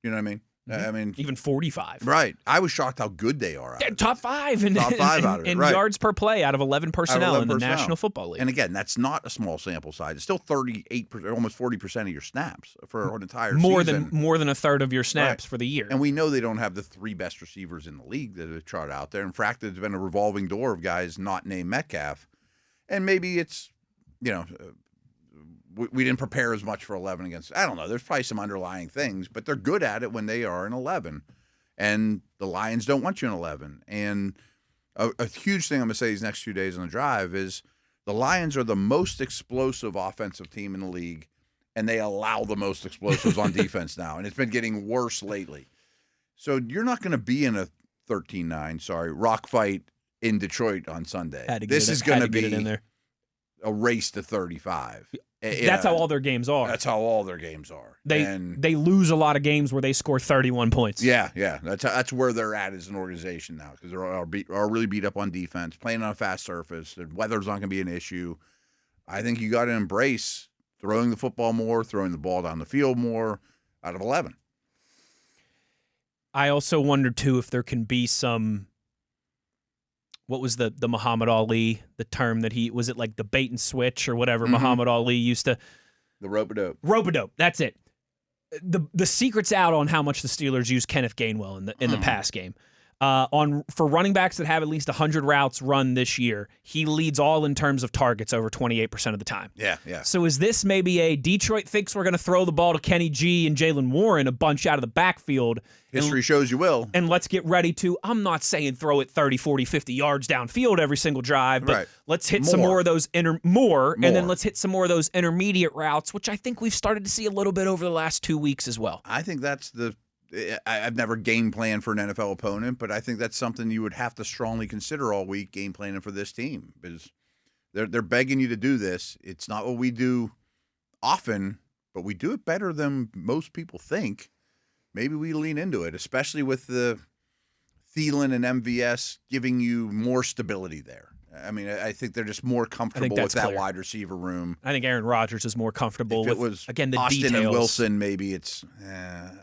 You know what I mean? Mm-hmm. I mean, even 45. Right. I was shocked how good they are. Top 5 in yards per play out of 11 personnel in the National Football League. And again, that's not a small sample size. It's still 38%, almost 40% of your snaps for an entire season. More than a third of your snaps for the year. And we know they don't have the 3 best receivers in the league that have trotted out there. In fact, there's been a revolving door of guys not named Metcalf. And maybe it's, you know, we didn't prepare as much for 11 against. I don't know. There's probably some underlying things, but they're good at it when they are in 11. And the Lions don't want you in 11. And a huge thing I'm going to say these next 2 days on the drive is the Lions are the most explosive offensive team in the league, and they allow the most explosives on defense now. And it's been getting worse lately. So you're not going to be in a 13-9, rock fight in Detroit on Sunday. This is going to be a race to 35. That's how all their games are. That's how all their games are. They lose a lot of games where they score 31 points. Yeah. That's where they're at as an organization now because they're really beat up on defense, playing on a fast surface. The weather's not going to be an issue. I think you got to embrace throwing the football more, throwing the ball down the field more out of 11. I also wonder, too, if there can be some... What was the Muhammad Ali, the term that was it like the bait and switch or whatever Muhammad Ali used to... The rope-a-dope. Rope-a-dope, that's it. The secret's out on how much the Steelers use Kenneth Gainwell in the pass game. For running backs that have at least 100 routes run this year, he leads all in terms of targets over 28% of the time. Yeah. So is this maybe a Detroit thinks we're going to throw the ball to Kenny G and Jalen Warren a bunch out of the backfield? History shows you will. And let's get ready to, I'm not saying throw it 30, 40, 50 yards downfield every single drive, but let's hit some more of those and then let's hit some more of those intermediate routes, which I think we've started to see a little bit over the last 2 weeks as well. I think that's I've never game planned for an NFL opponent, but I think that's something you would have to strongly consider all week, game planning for this team, because they're begging you to do this. It's not what we do often, but we do it better than most people think. Maybe we lean into it, especially with the Thielen and MVS giving you more stability there. I mean, I think they're just more comfortable with that wide receiver room. I think Aaron Rodgers is more comfortable with, again, the Austin details. And Wilson, maybe it's,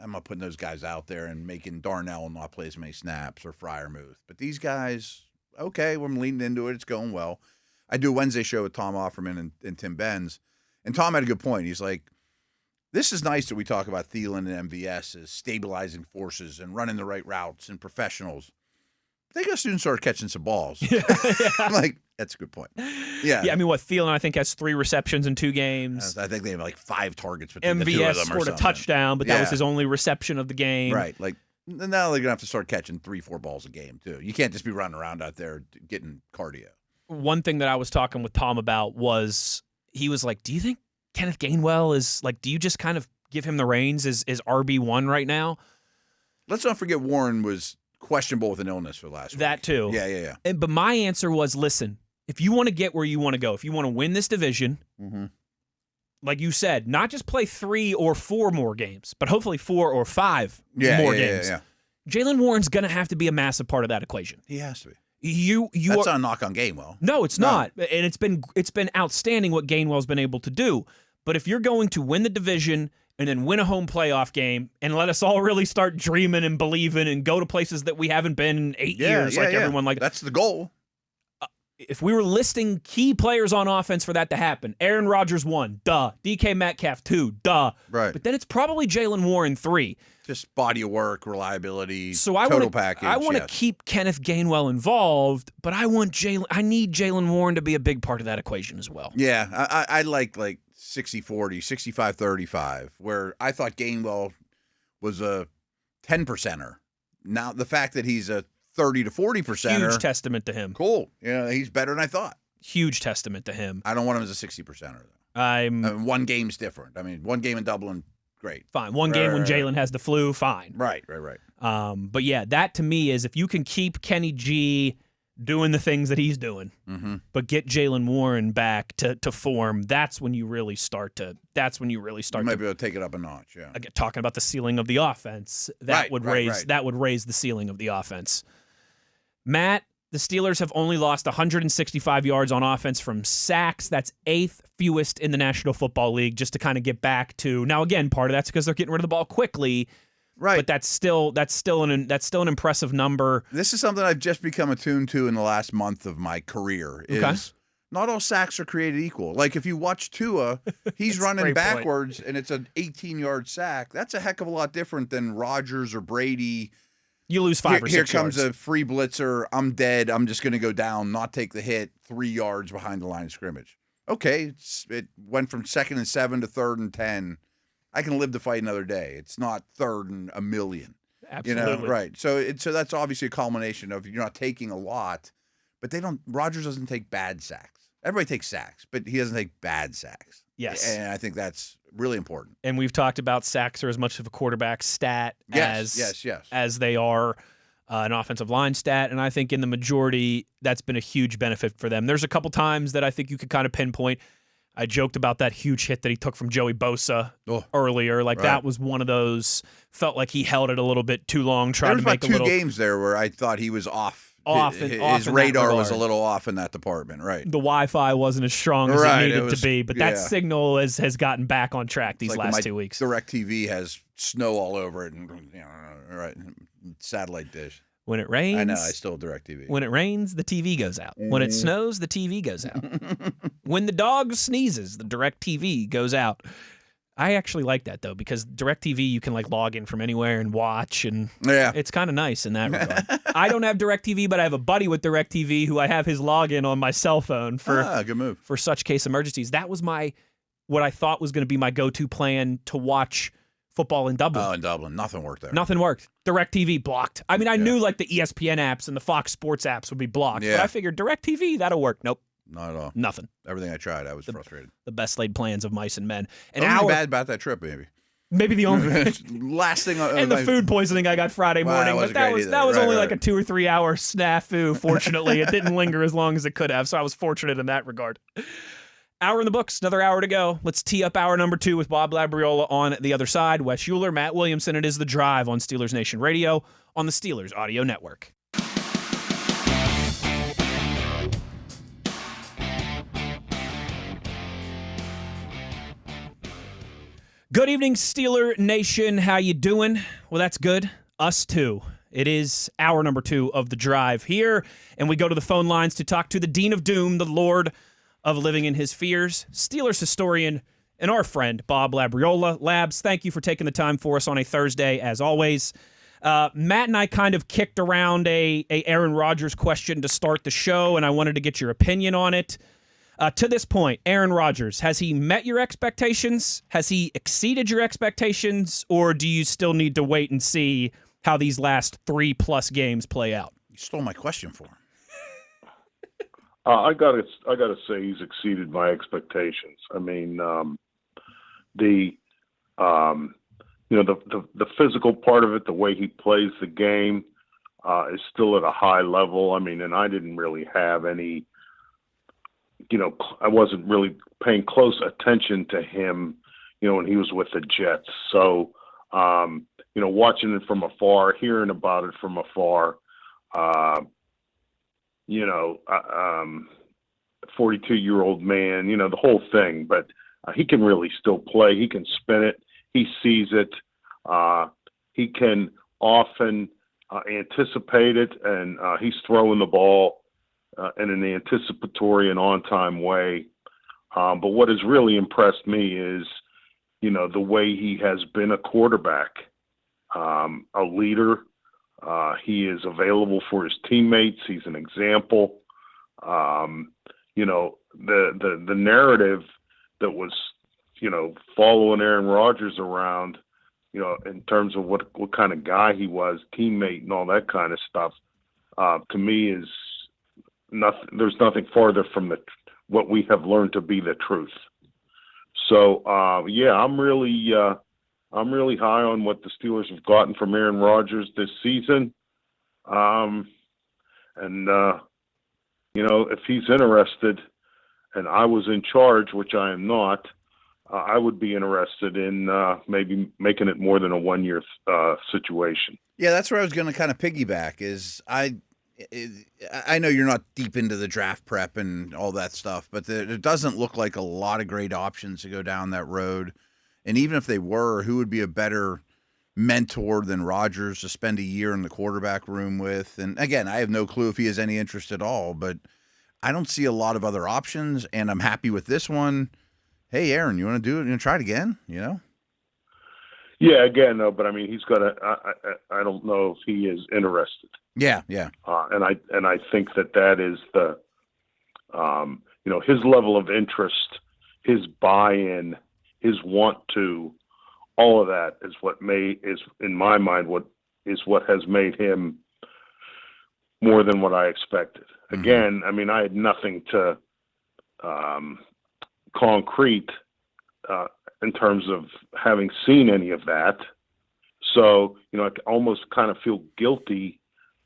I'm not putting those guys out there and making Darnell not play as many snaps or Freiermuth. But these guys, okay, we're leaning into it. It's going well. I do a Wednesday show with Tom Offerman and Tim Benz, and Tom had a good point. He's like, this is nice that we talk about Thielen and MVS as stabilizing forces and running the right routes and professionals. They got to soon start catching some balls. I'm like, that's a good point. Yeah. I mean, Thielen, I think, has 3 receptions in 2 games. I think they have like 5 targets between MVS the two of them scored a touchdown, but that was his only reception of the game. Right. Like, now they're going to have to start catching 3-4 balls a game, too. You can't just be running around out there getting cardio. One thing that I was talking with Tom about was he was like, do you think Kenneth Gainwell is like, do you just kind of give him the reins as RB1 right now? Let's not forget Warren was questionable with an illness for last week. That too. Yeah. But my answer was, listen, if you want to get where you want to go, if you want to win this division, like you said, not just play 3 or 4 more games, but hopefully 4 or 5 more games. Jalen Warren's going to have to be a massive part of that equation. He has to be. That's not a knock on Gainwell. No, it's not. And it's been outstanding what Gainwell's been able to do. But if you're going to win the division and then win a home playoff game and let us all really start dreaming and believing and go to places that we haven't been in 8 years, everyone like that's the goal. If we were listing key players on offense for that to happen, Aaron Rodgers 1, duh. DK Metcalf 2, duh. Right. But then it's probably Jalen Warren 3. Just body of work, reliability, total package. I want to keep Kenneth Gainwell involved, but I need Jalen Warren to be a big part of that equation as well. Yeah, I like 60-40, 65-35, where I thought Gainwell was a 10%er. Now the fact that he's a 30 to 40%er. Huge testament to him. Cool. Yeah, he's better than I thought. Huge testament to him. I don't want him as a 60%er, though. I mean, one game's different. I mean, one game in Dublin, great. Fine. One game when Jalen has the flu, fine. Right. But yeah, that to me is if you can keep Kenny G doing the things that he's doing, but get Jalen Warren back to form, that's when you really start to. You might be able to take it up a notch. Yeah. Again, talking about the ceiling of the offense, that would raise the ceiling of the offense. Matt, the Steelers have only lost 165 yards on offense from sacks. That's 8th fewest in the National Football League, just to kind of get back to. Now, again, part of that's because they're getting rid of the ball quickly. Right. But that's still an impressive number. This is something I've just become attuned to in the last month of my career. Not all sacks are created equal. Like if you watch Tua, he's running backwards and it's an 18-yard sack. That's a heck of a lot different than Rodgers or Brady. You lose 5 or 6 yards. Here comes a free blitzer. I'm dead. I'm just going to go down, not take the hit, 3 yards behind the line of scrimmage. Okay, it went from 2nd and 7 to 3rd and 10. I can live to fight another day. It's not 3rd and a million. Absolutely. Right. So that's obviously a culmination of you're not taking a lot, but Rodgers doesn't take bad sacks. Everybody takes sacks, but he doesn't take bad sacks. Yes. And I think that's really important. And we've talked about sacks are as much of a quarterback stat as they are an offensive line stat. And I think in the majority, that's been a huge benefit for them. There's a couple times that I think you could kind of pinpoint. I joked about that huge hit that he took from Joey Bosa earlier. That was one of those, felt like he held it a little bit too long, trying to make a little. There was 2 games there where I thought he was off. His radar was a little off in that department, right? The Wi-Fi wasn't as strong as it needed to be, but that signal has gotten back on track these last 2 weeks. DirecTV has snow all over it, and satellite dish. When it rains, I know I still have DirecTV. When it rains, the TV goes out. When it snows, the TV goes out. When the dog sneezes, the DirecTV goes out. I actually like that, though, because DirecTV, you can log in from anywhere and watch, and it's kind of nice in that regard. I don't have DirecTV, but I have a buddy with DirecTV who I have his login on my cell phone for good move. For such case emergencies. That was what I thought was going to be my go-to plan to watch football in Dublin. Oh, in Dublin. Nothing worked there. Nothing worked. DirecTV blocked. I mean, I knew the ESPN apps and the Fox Sports apps would be blocked, but I figured DirecTV, that'll work. Nope. Not at all. Nothing. Everything I tried, I was frustrated. The best laid plans of mice and men. Only bad about that trip, maybe. Maybe the only thing. Last thing. And the food poisoning I got Friday morning, but that was only like a 2 or 3 hour snafu. Fortunately, it didn't linger as long as it could have, so I was fortunate in that regard. Hour in the books, another hour to go. Let's tee up hour number 2 with Bob Labriola on the other side. Wes Uhler, Matt Williamson. It is The Drive on Steelers Nation Radio on the Steelers Audio Network. Good evening, Steeler Nation. How you doing? Well, that's good. Us too. It is hour number 2 of The Drive here, and we go to the phone lines to talk to the Dean of Doom, the Lord of Living in His Fears, Steelers historian, and our friend, Bob Labriola. Labs, thank you for taking the time for us on a Thursday, as always. Matt and I kind of kicked around a Aaron Rodgers question to start the show, and I wanted to get your opinion on it. To this point, Aaron Rodgers, has he met your expectations? Has he exceeded your expectations? Or do you still need to wait and see how these last 3+ games play out? You stole my question for him. I gotta say he's exceeded my expectations. I mean, the physical part of it, the way he plays the game, is still at a high level. I mean, and I didn't really have any. I wasn't really paying close attention to him, when he was with the Jets. So, watching it from afar, hearing about it from afar, 42-year-old man, the whole thing. But he can really still play. He can spin it. He sees it. He can often anticipate it, and he's throwing the ball in an anticipatory and on-time way. But what has really impressed me is, the way he has been a quarterback, a leader. He is available for his teammates. He's an example. The narrative that was, following Aaron Rodgers around, in terms of what kind of guy he was, teammate and all that kind of stuff, to me is nothing. There's nothing farther from what we have learned to be the truth. So, I'm really high on what the Steelers have gotten from Aaron Rodgers this season. If he's interested and I was in charge, which I am not, I would be interested in maybe making it more than a 1-year situation. Yeah, that's where I was going to kind of piggyback is I know you're not deep into the draft prep and all that stuff, but it doesn't look like a lot of great options to go down that road. And even if they were, who would be a better mentor than Rodgers to spend a year in the quarterback room with? And again, I have no clue if he has any interest at all, but I don't see a lot of other options, and I'm happy with this one. Hey, Aaron, you want to do it? You want to try it again? Yeah, again, no, but I mean, he's got to. I don't know if he is interested. Yeah. And I think that is the, his level of interest, his buy-in, his want to, all of that is in my mind, what has made him more than what I expected. Mm-hmm. Again, I mean, I had nothing to concrete in terms of having seen any of that. So, I almost kind of feel guilty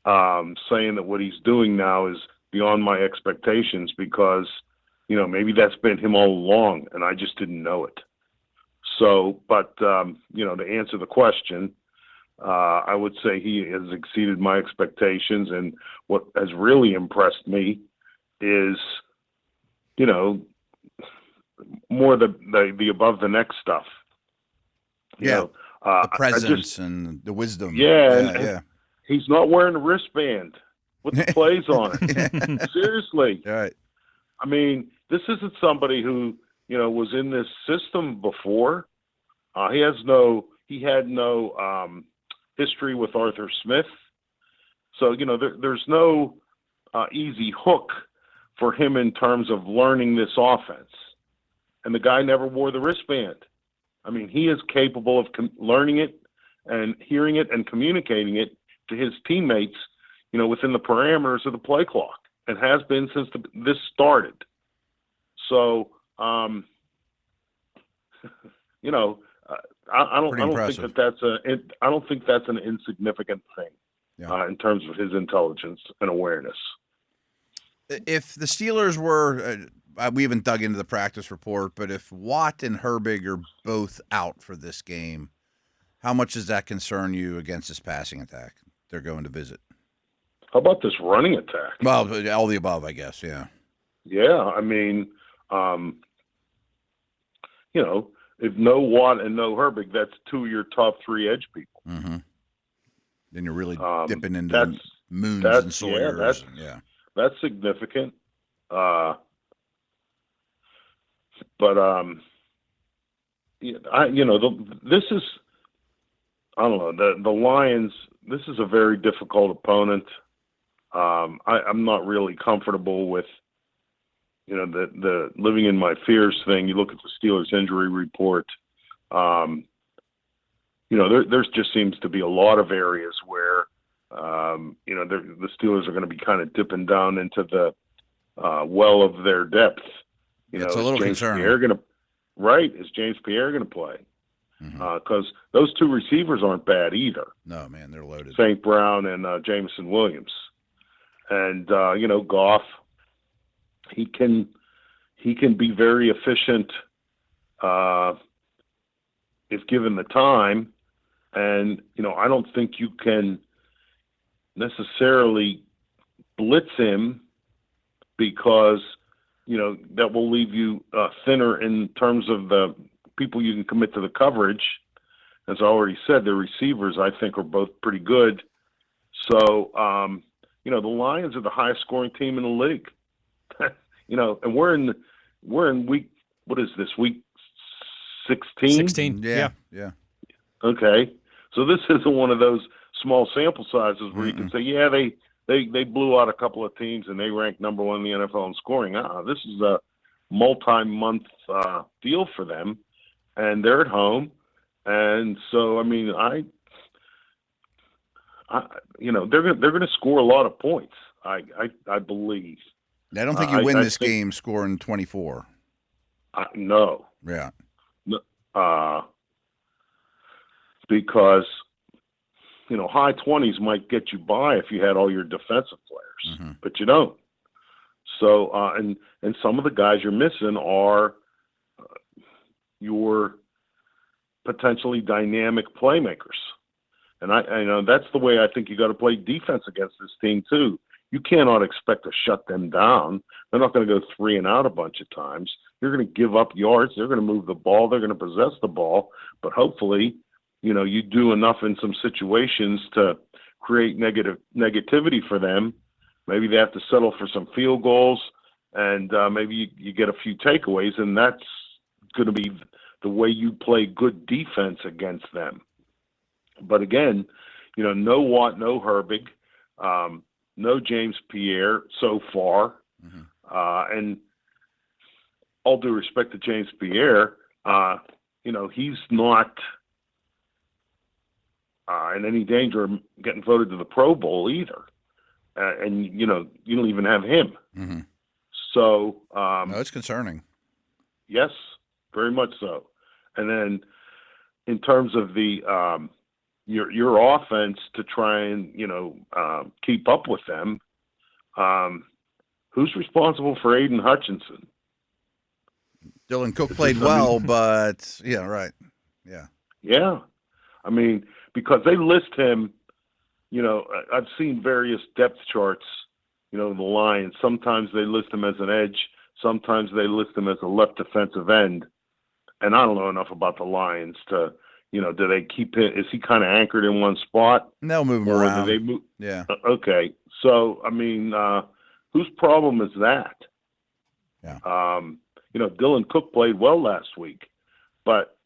saying that what he's doing now is beyond my expectations because, maybe that's been him all along and I just didn't know it. So, but, to answer the question, I would say he has exceeded my expectations. And what has really impressed me is, more the above the neck stuff. The presence and the wisdom. Yeah. He's not wearing a wristband with the plays on it. Seriously. All right. I mean, this isn't somebody who, was in this system before. He had no history with Arthur Smith. So, there's no easy hook for him in terms of learning this offense. And the guy never wore the wristband. I mean, he is capable of learning it and hearing it and communicating it to his teammates, within the parameters of the play clock, and has been since this started. So, I don't think that's an insignificant thing in terms of his intelligence and awareness. If the Steelers were, we haven't dug into the practice report, but if Watt and Herbig are both out for this game, how much does that concern you against this passing attack they're going to visit? How about this running attack? Well, all the above, I guess, yeah. Yeah, I mean, if no Watt and no Herbig, that's two of your top three edge people. Mm-hmm. Then you're really dipping into Moons and Sawyers. That's significant. This is, I don't know, the Lions, this is a very difficult opponent. I'm not really comfortable with, the living in my fears thing. You look at the Steelers injury report, there just seems to be a lot of areas where, the Steelers are going to be kind of dipping down into the well of their depth. It's a little concerning. Is James Pierre going to play? Because those two receivers aren't bad either. No, man, they're loaded. St. Brown and Jameson Williams. And, Goff, he can be very efficient if given the time. And, I don't think you can necessarily blitz him because, that will leave you thinner in terms of the people you can commit to the coverage. As I already said, the receivers, I think, are both pretty good. So, the Lions are the highest scoring team in the league. And we're in week, what is this, week 16? 16, yeah. Okay. So this isn't one of those small sample sizes where you can say, they blew out a couple of teams and they ranked number one in the NFL in scoring. This is a multi-month deal for them, and they're at home. And so, I mean, they're going to score a lot of points. I believe. I don't think you win this game scoring 24. No. Yeah. Because high 20s might get you by if you had all your defensive players, but you don't. So, and some of the guys you're missing are your potentially dynamic playmakers. And I know that's the way I think you got to play defense against this team too. You cannot expect to shut them down. They're not going to go 3 and out a bunch of times. You're going to give up yards. They're going to move the ball. They're going to possess the ball. But hopefully, you do enough in some situations to create negativity for them. Maybe they have to settle for some field goals, and maybe you get a few takeaways, and that's going to be the way you play good defense against them. But again, no Watt, no Herbig, no James Pierre so far. And all due respect to James Pierre, he's not in any danger of getting voted to the Pro Bowl either. And, you don't even have him. So, no, it's concerning. Yes, very much so. And then in terms of the, your offense to try and, keep up with them, who's responsible for Aiden Hutchinson? Dylan Cook played well, but yeah, right. Yeah. Yeah. I mean, because they list him, I've seen various depth charts, the Lions. Sometimes they list him as an edge. Sometimes they list him as a left defensive end. And I don't know enough about the Lions to, do they keep it? Is he kind of anchored in one spot? They'll move him around. Do they move? Yeah. Okay. So, I mean, whose problem is that? Yeah. Dylan Cook played well last week, but,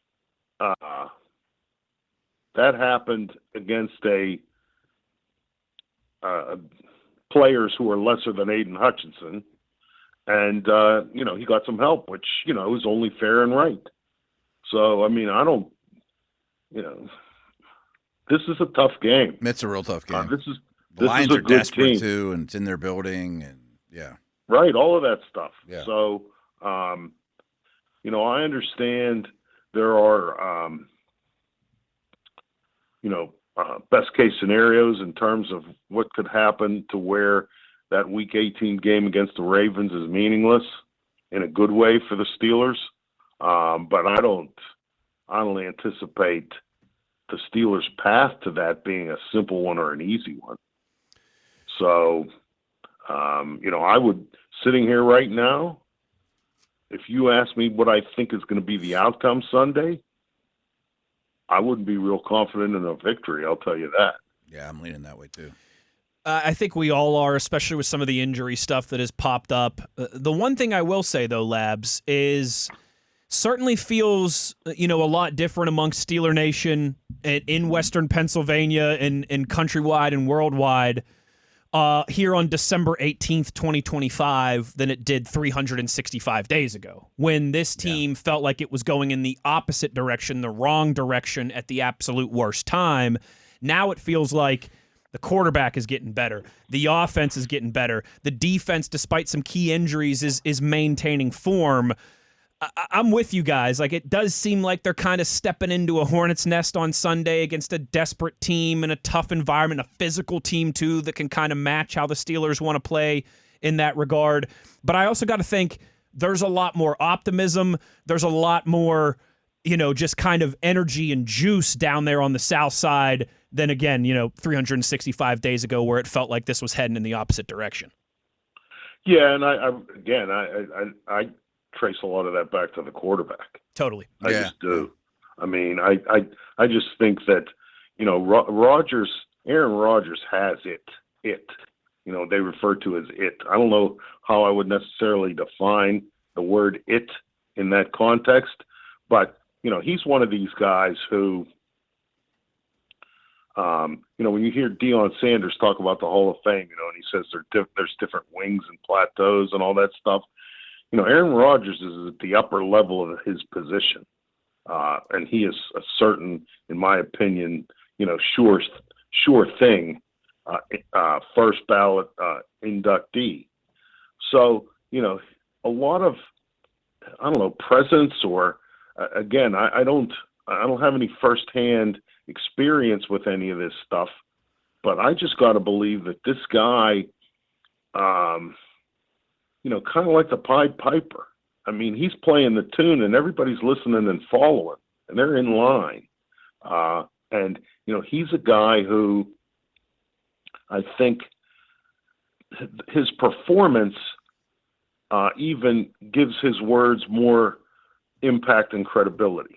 that happened against players who are lesser than Aiden Hutchinson. And, he got some help, which, is only fair and right. So, I mean, I don't, this is a tough game. It's a real tough game. The Lions is are a good desperate, team. too, and it's in their building, and, yeah. Right, all of that stuff. Yeah. So, I understand there are, best case scenarios in terms of what could happen to where that Week 18 game against the Ravens is meaningless in a good way for the Steelers. But I don't anticipate the Steelers' path to that being a simple one or an easy one. So, I would, sitting here right now, if you ask me what I think is going to be the outcome Sunday, I wouldn't be real confident in a victory, I'll tell you that. Yeah, I'm leaning that way too. I think we all are, especially with some of the injury stuff that has popped up. The one thing I will say, though, Labs, is certainly feels, a lot different amongst Steeler Nation in Western Pennsylvania and countrywide and worldwide here on December 18th, 2025 than it did 365 days ago, when this team felt like it was going in the opposite direction, the wrong direction at the absolute worst time. Now it feels like the quarterback is getting better. The offense is getting better. The defense, despite some key injuries, is maintaining form. I'm with you guys. Like, it does seem like they're kind of stepping into a hornet's nest on Sunday against a desperate team in a tough environment, a physical team, too, that can kind of match how the Steelers want to play in that regard. But I also got to think there's a lot more optimism. There's a lot more, just kind of energy and juice down there on the south side than, again, 365 days ago where it felt like this was heading in the opposite direction. Yeah, and I trace a lot of that back to the quarterback. Totally. I just do. I mean, I just think that, Aaron Rodgers has it. They refer to as it. I don't know how I would necessarily define the word it in that context, but, he's one of these guys who, when you hear Deion Sanders talk about the Hall of Fame, and he says there's different wings and plateaus and all that stuff, Aaron Rodgers is at the upper level of his position, and he is a certain, in my opinion, sure thing, first ballot inductee. So, a lot of, presence or, again, I don't have any firsthand experience with any of this stuff, but I just got to believe that this guy, kind of like the Pied Piper. I mean, he's playing the tune and everybody's listening and following, and they're in line. And he's a guy who I think his performance even gives his words more impact and credibility.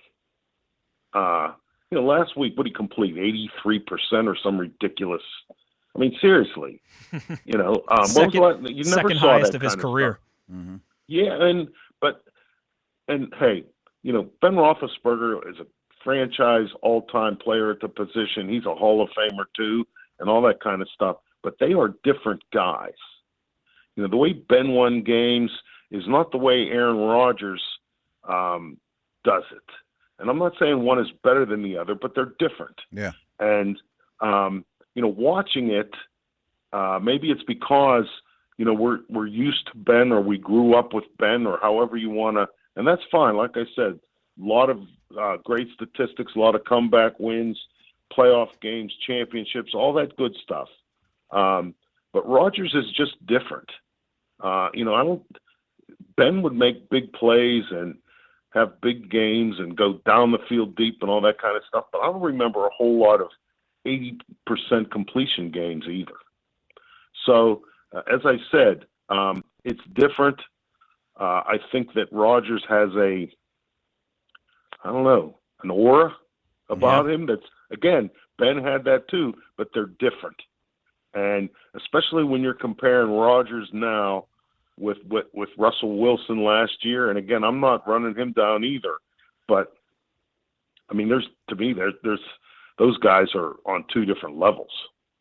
Last week, what did he complete? 83% or some ridiculous. I mean, seriously. Second highest of his career. Mm-hmm. Yeah, and hey, Ben Roethlisberger is a franchise all-time player at the position. He's a Hall of Famer too, and all that kind of stuff. But they are different guys. The way Ben won games is not the way Aaron Rodgers does it. And I'm not saying one is better than the other, but they're different. Yeah. And watching it, maybe it's because we're used to Ben, or we grew up with Ben, or however you want to, and that's fine. Like I said, a lot of great statistics, a lot of comeback wins, playoff games, championships, all that good stuff. But Rodgers is just different. Ben would make big plays and have big games and go down the field deep and all that kind of stuff, but I don't remember a whole lot of 80% completion games either. So, as I said, it's different. I think that Rodgers has an aura about him that's, again, Ben had that too, but they're different. And especially when you're comparing Rodgers now with Russell Wilson last year, and again, I'm not running him down either, but I mean, there's those guys are on two different levels.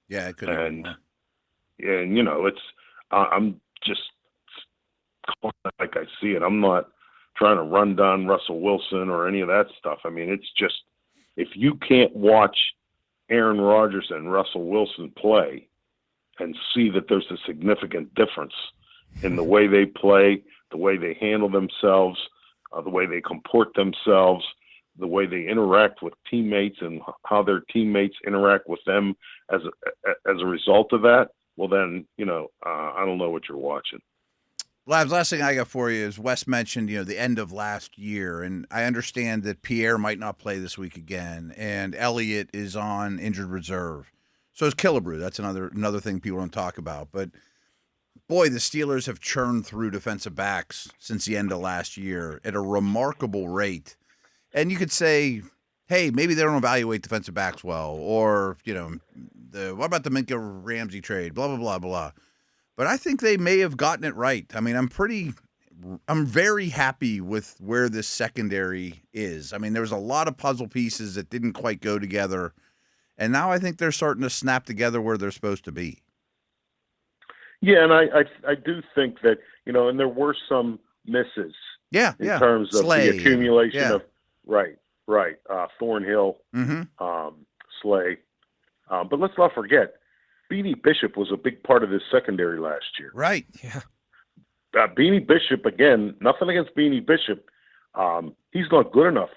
Yeah, it could. And you know, it's I'm just like I see it. I'm not trying to run down Russell Wilson or any of that stuff. I mean, it's just if you can't watch Aaron Rodgers and Russell Wilson play and see that there's a significant difference in the way they play, the way they handle themselves, the way they comport themselves, the way they interact with teammates and how their teammates interact with them as a result of that, well then, you know, I don't know what you're watching. Labs, last thing I got for you is Wes mentioned, the end of last year, and I understand that Pierre might not play this week again, and Elliott is on injured reserve. So is Killebrew. That's another thing people don't talk about. But, boy, the Steelers have churned through defensive backs since the end of last year at a remarkable rate. And you could say, hey, maybe they don't evaluate defensive backs well, or, what about the Minka Ramsey trade, blah, blah, blah, blah. But I think they may have gotten it right. I mean, I'm very happy with where this secondary is. I mean, there was a lot of puzzle pieces that didn't quite go together, and now I think they're starting to snap together where they're supposed to be. Yeah, and I do think that, and there were some misses. Yeah, in terms of Slay, the accumulation yeah. of right. Thornhill, Slay. But let's not forget, Beanie Bishop was a big part of this secondary last year. Right. Yeah. Beanie Bishop, again, nothing against Beanie Bishop. He's not good enough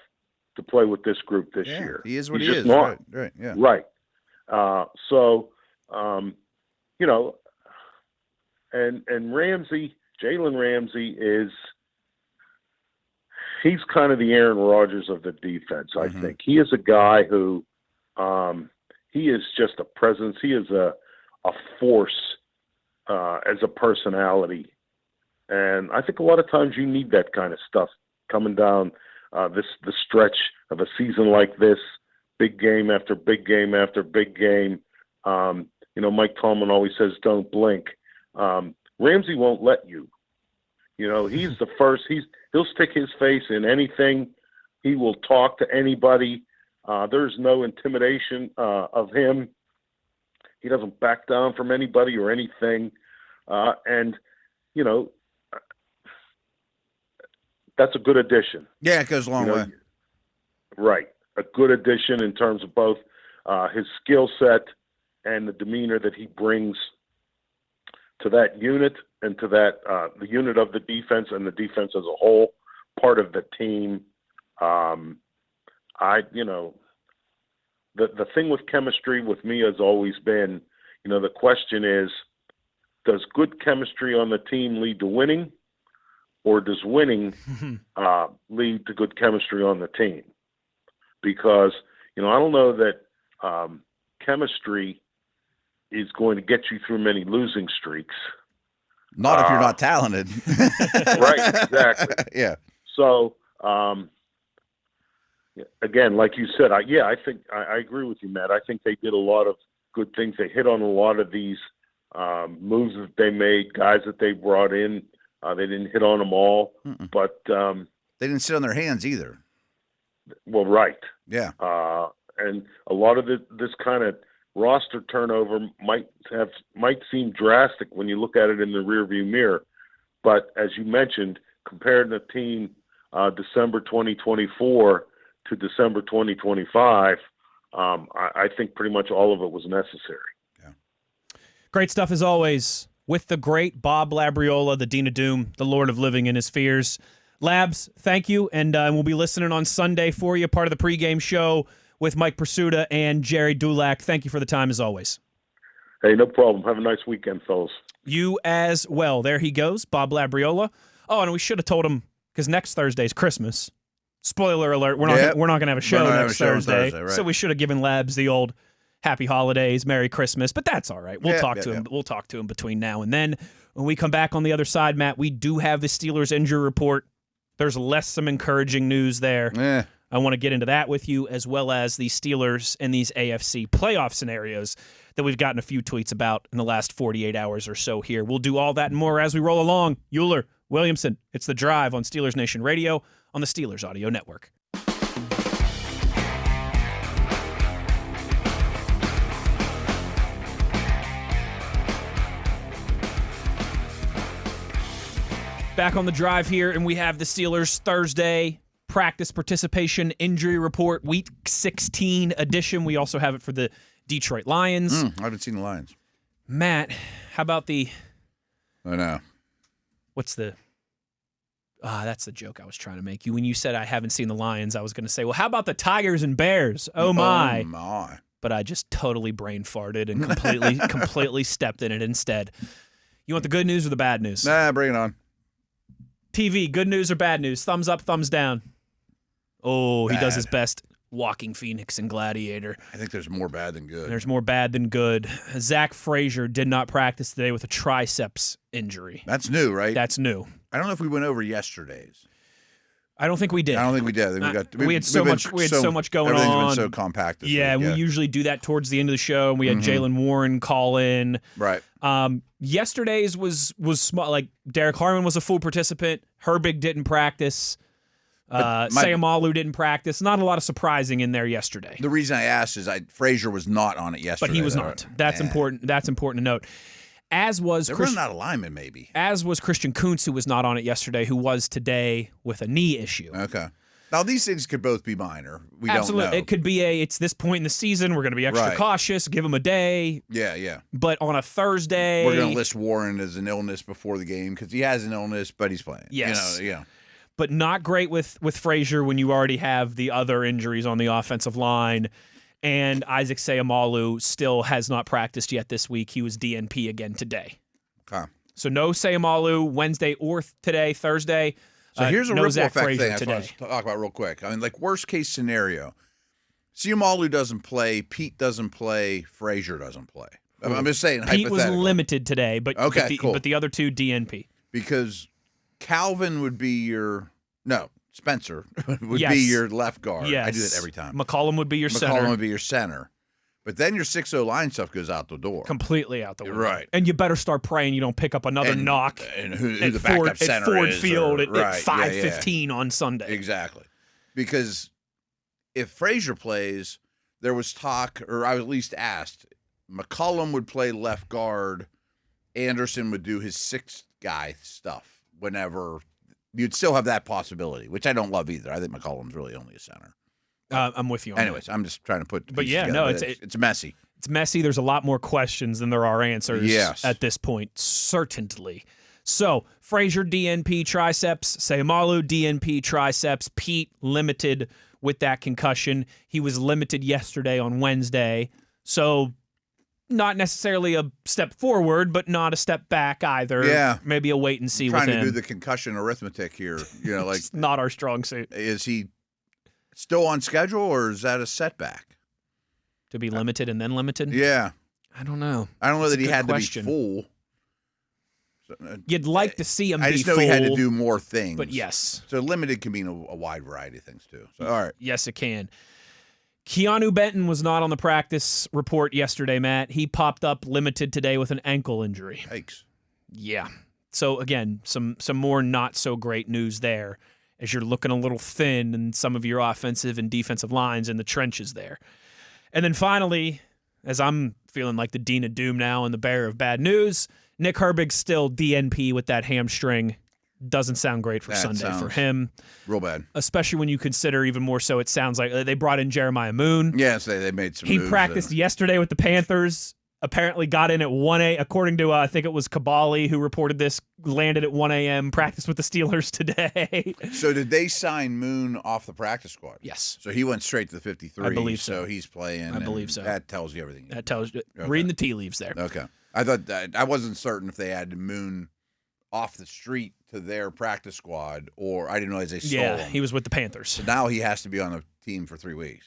to play with this group this year. He is what he's he just is. not. Right. Yeah. Right. And Ramsey, Jalen Ramsey he's kind of the Aaron Rodgers of the defense, I think. He is a guy who he is just a presence. He is a force as a personality. And I think a lot of times you need that kind of stuff coming down the stretch of a season like this, big game after big game after big game. Mike Tomlin always says, don't blink. Ramsey won't let you. He's the first. He'll stick his face in anything. He will talk to anybody. There's no intimidation of him. He doesn't back down from anybody or anything. That's a good addition. Yeah, it goes a long way. Right. A good addition in terms of both his skill set and the demeanor that he brings to that unit and to that the unit of the defense and the defense as a whole, part of the team. The thing with chemistry with me has always been, the question is, does good chemistry on the team lead to winning, or does winning lead to good chemistry on the team? Because, I don't know that chemistry is going to get you through many losing streaks. Not if you're not talented. Right, exactly. Yeah. So, again, like you said, I think I agree with you, Matt. I think they did a lot of good things. They hit on a lot of these moves that they made, guys that they brought in. They didn't hit on them all, but they didn't sit on their hands either. Well, right. Yeah. And a lot of this kind of roster turnover might seem drastic when you look at it in the rearview mirror, but as you mentioned, comparing the team December 2024 to December 2025, I think pretty much all of it was necessary. Yeah. Great stuff as always with the great Bob Labriola, the Dean of Doom, the Lord of Living in His Fears. Labs, thank you, and we'll be listening on Sunday for you, part of the pregame show with Mike Pursuta and Jerry Dulac. Thank you for the time as always. Hey, no problem. Have a nice weekend, fellas. You as well. There he goes, Bob Labriola. Oh, and we should have told him, because next Thursday's Christmas. Spoiler alert, we're not going to have a show next Thursday, right. So we should have given Labs the old Happy Holidays, Merry Christmas, but that's all right. We'll talk to him. We'll talk to him between now and then. When we come back on the other side, Matt, we do have the Steelers injury report. There's some encouraging news there. Yeah. I want to get into that with you, as well as the Steelers and these AFC playoff scenarios that we've gotten a few tweets about in the last 48 hours or so here. We'll do all that and more as we roll along. Uhler, Williamson, it's The Drive on Steelers Nation Radio on the Steelers Audio Network. Back on the drive here, and we have the Steelers Thursday practice participation injury report, Week 16 edition. We also have it for the Detroit Lions. I haven't seen the Lions. Matt, how about the... I know. What's the... that's the joke I was trying to make. When you said I haven't seen the Lions, I was going to say, well, how about the Tigers and Bears? Oh, my. Oh, my. But I just totally brain farted and completely stepped in it instead. You want the good news or the bad news? Nah, bring it on. TV, good news or bad news? Thumbs up, thumbs down. Oh, he does his best. Walking Phoenix and Gladiator. I think there's more bad than good. There's more bad than good. Zach Frazier did not practice today with a triceps injury. That's new, right? That's new. I don't know if we went over yesterday's. I don't think we did. I don't think we did. We had so much going on. Everything's been so compact this week. We usually do that towards the end of the show. And we had Jalen Warren call in. Right. Yesterday's was small. Like Derek Harmon was a full participant. Herbig didn't practice. Sayamalu didn't practice. Not a lot of surprising in there yesterday. The reason I asked is Frazier was not on it yesterday. But he was not. That's important. That's important to note. As was they're running out of linemen, maybe. As was Christian Kuntz, who was not on it yesterday, who was today with a knee issue. Okay. Now, these things could both be minor. We Absolutely. don't know. It could be it's this point in the season. We're going to be extra cautious, give him a day. Yeah. But on a Thursday. We're going to list Warren as an illness before the game because he has an illness, but he's playing. Yes. Yeah. But not great with Frazier when you already have the other injuries on the offensive line. And Isaac Sayamalu still has not practiced yet this week. He was DNP again today. Okay. So no Sayamalu Wednesday or today, Thursday. So here's a no ripple Zach effect Frazier thing I want to talk about real quick. I mean, like worst case scenario, Sayamalu doesn't play, Pete doesn't play, Frazier doesn't play. I'm just saying Pete was hypothetical. limited today, but cool. But the other two DNP. Because Calvin would be Spencer would be your left guard. Yes. I do that every time. McCollum would be your center. McCollum would be your center. But then your 6-0 line stuff goes out the door. Completely out the window. Right. And you better start praying you don't pick up another knock and who the backup center at Ford is. Field at 5:15 on Sunday. Exactly. Because if Frazier plays, there was talk, or I was at least asked, McCollum would play left guard, Anderson would do his sixth guy stuff whenever. You'd still have that possibility, which I don't love either. I think McCollum's really only a center. I'm with you on Anyways, that. I'm just trying to put the But pieces yeah, together. no, It's messy. It's messy. There's a lot more questions than there are answers at this point, certainly. So, Frazier, DNP, triceps. Sayamalu, DNP, triceps. Pete, limited with that concussion. He was limited yesterday on Wednesday. So, not necessarily a step forward, but not a step back either. Yeah. Maybe a wait and see with him. Trying to do the concussion arithmetic here. Like it's not our strong suit. Is he still on schedule, or is that a setback? To be limited and then limited? Yeah. I don't know. I don't know That's that he had question. to be full. You'd like to see him be full. I just know he had to do more things. But yes. So limited can mean a wide variety of things, too. So, all right. Yes, it can. Keanu Benton was not on the practice report yesterday, Matt. He popped up limited today with an ankle injury. Yikes. Yeah. So, again, some more not-so-great news there as you're looking a little thin in some of your offensive and defensive lines in the trenches there. And then finally, as I'm feeling like the Dean of Doom now and the bearer of bad news, Nick Herbig's still DNP with that hamstring. Doesn't sound great for Sunday for him. Real bad. Especially when you consider even more so it sounds like they brought in Jeremiah Moon. Yes, they made some He moves practiced yesterday with the Panthers. Apparently got in at 1 a.m. According to, I think it was Kabali who reported this, landed at 1 a.m., practiced with the Steelers today. So did they sign Moon off the practice squad? Yes. So he went straight to the 53. I believe so. So he's playing. I believe so. That tells you everything. That tells you. Reading the tea leaves there. Okay. I thought that, I wasn't certain if they had Moon off the street to their practice squad, or I didn't realize they stole him. He was with the Panthers. So now he has to be on the team for 3 weeks.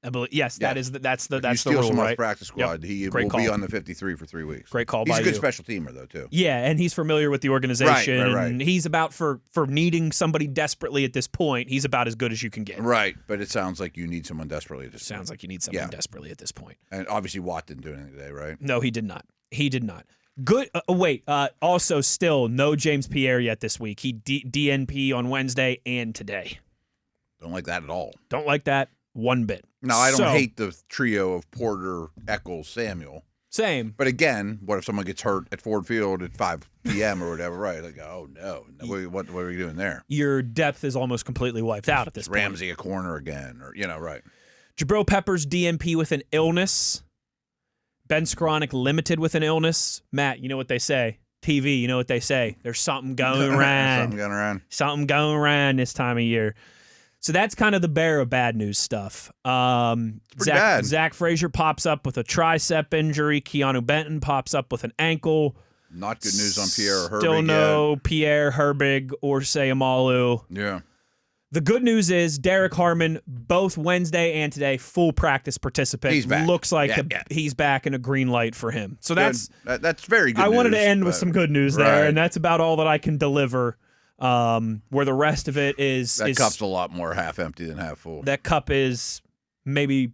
I believe, yes, Yeah. that's the If you rule, steal someone off right? the practice squad, he will be on the 53 for 3 weeks. Great call He's by a good you. special teamer, though, too. Yeah, and he's familiar with the organization. Right. And he's about for needing somebody desperately at this point. He's about as good as you can get. Right, but it sounds like you need someone desperately at this point. Sounds like you need someone desperately at this point. And obviously Watt didn't do anything today, right? No, he did not. He did not. Good. Also, still no James Pierre yet this week. He DNP on Wednesday and today. Don't like that at all. Don't like that one bit. No, I don't hate the trio of Porter, Eccles, Samuel. Same. But again, what if someone gets hurt at Ford Field at 5 p.m. or whatever, right? Like, oh, no. What are we doing there? Your depth is almost completely wiped out at this point. Ramsey a corner again, or, right. Jabril Peppers DNP with an illness. Ben Skowronek limited with an illness. Matt, you know what they say. TV, you know what they say. There's something going around. Something going around this time of year. So that's kind of the bearer of bad news stuff. Bad. Zach Frazier pops up with a tricep injury. Keanu Benton pops up with an ankle. Not good news on Pierre Herbig. Still no Pierre Herbig or Sayamalu. Yeah. The good news is Derek Harmon, both Wednesday and today, full practice participant. He's back. Looks like he's back and a green light for him. So that's very good. I wanted to end with some good news there, right. and that's about all that I can deliver. Where the rest of it is... That cup's a lot more half empty than half full. That cup is maybe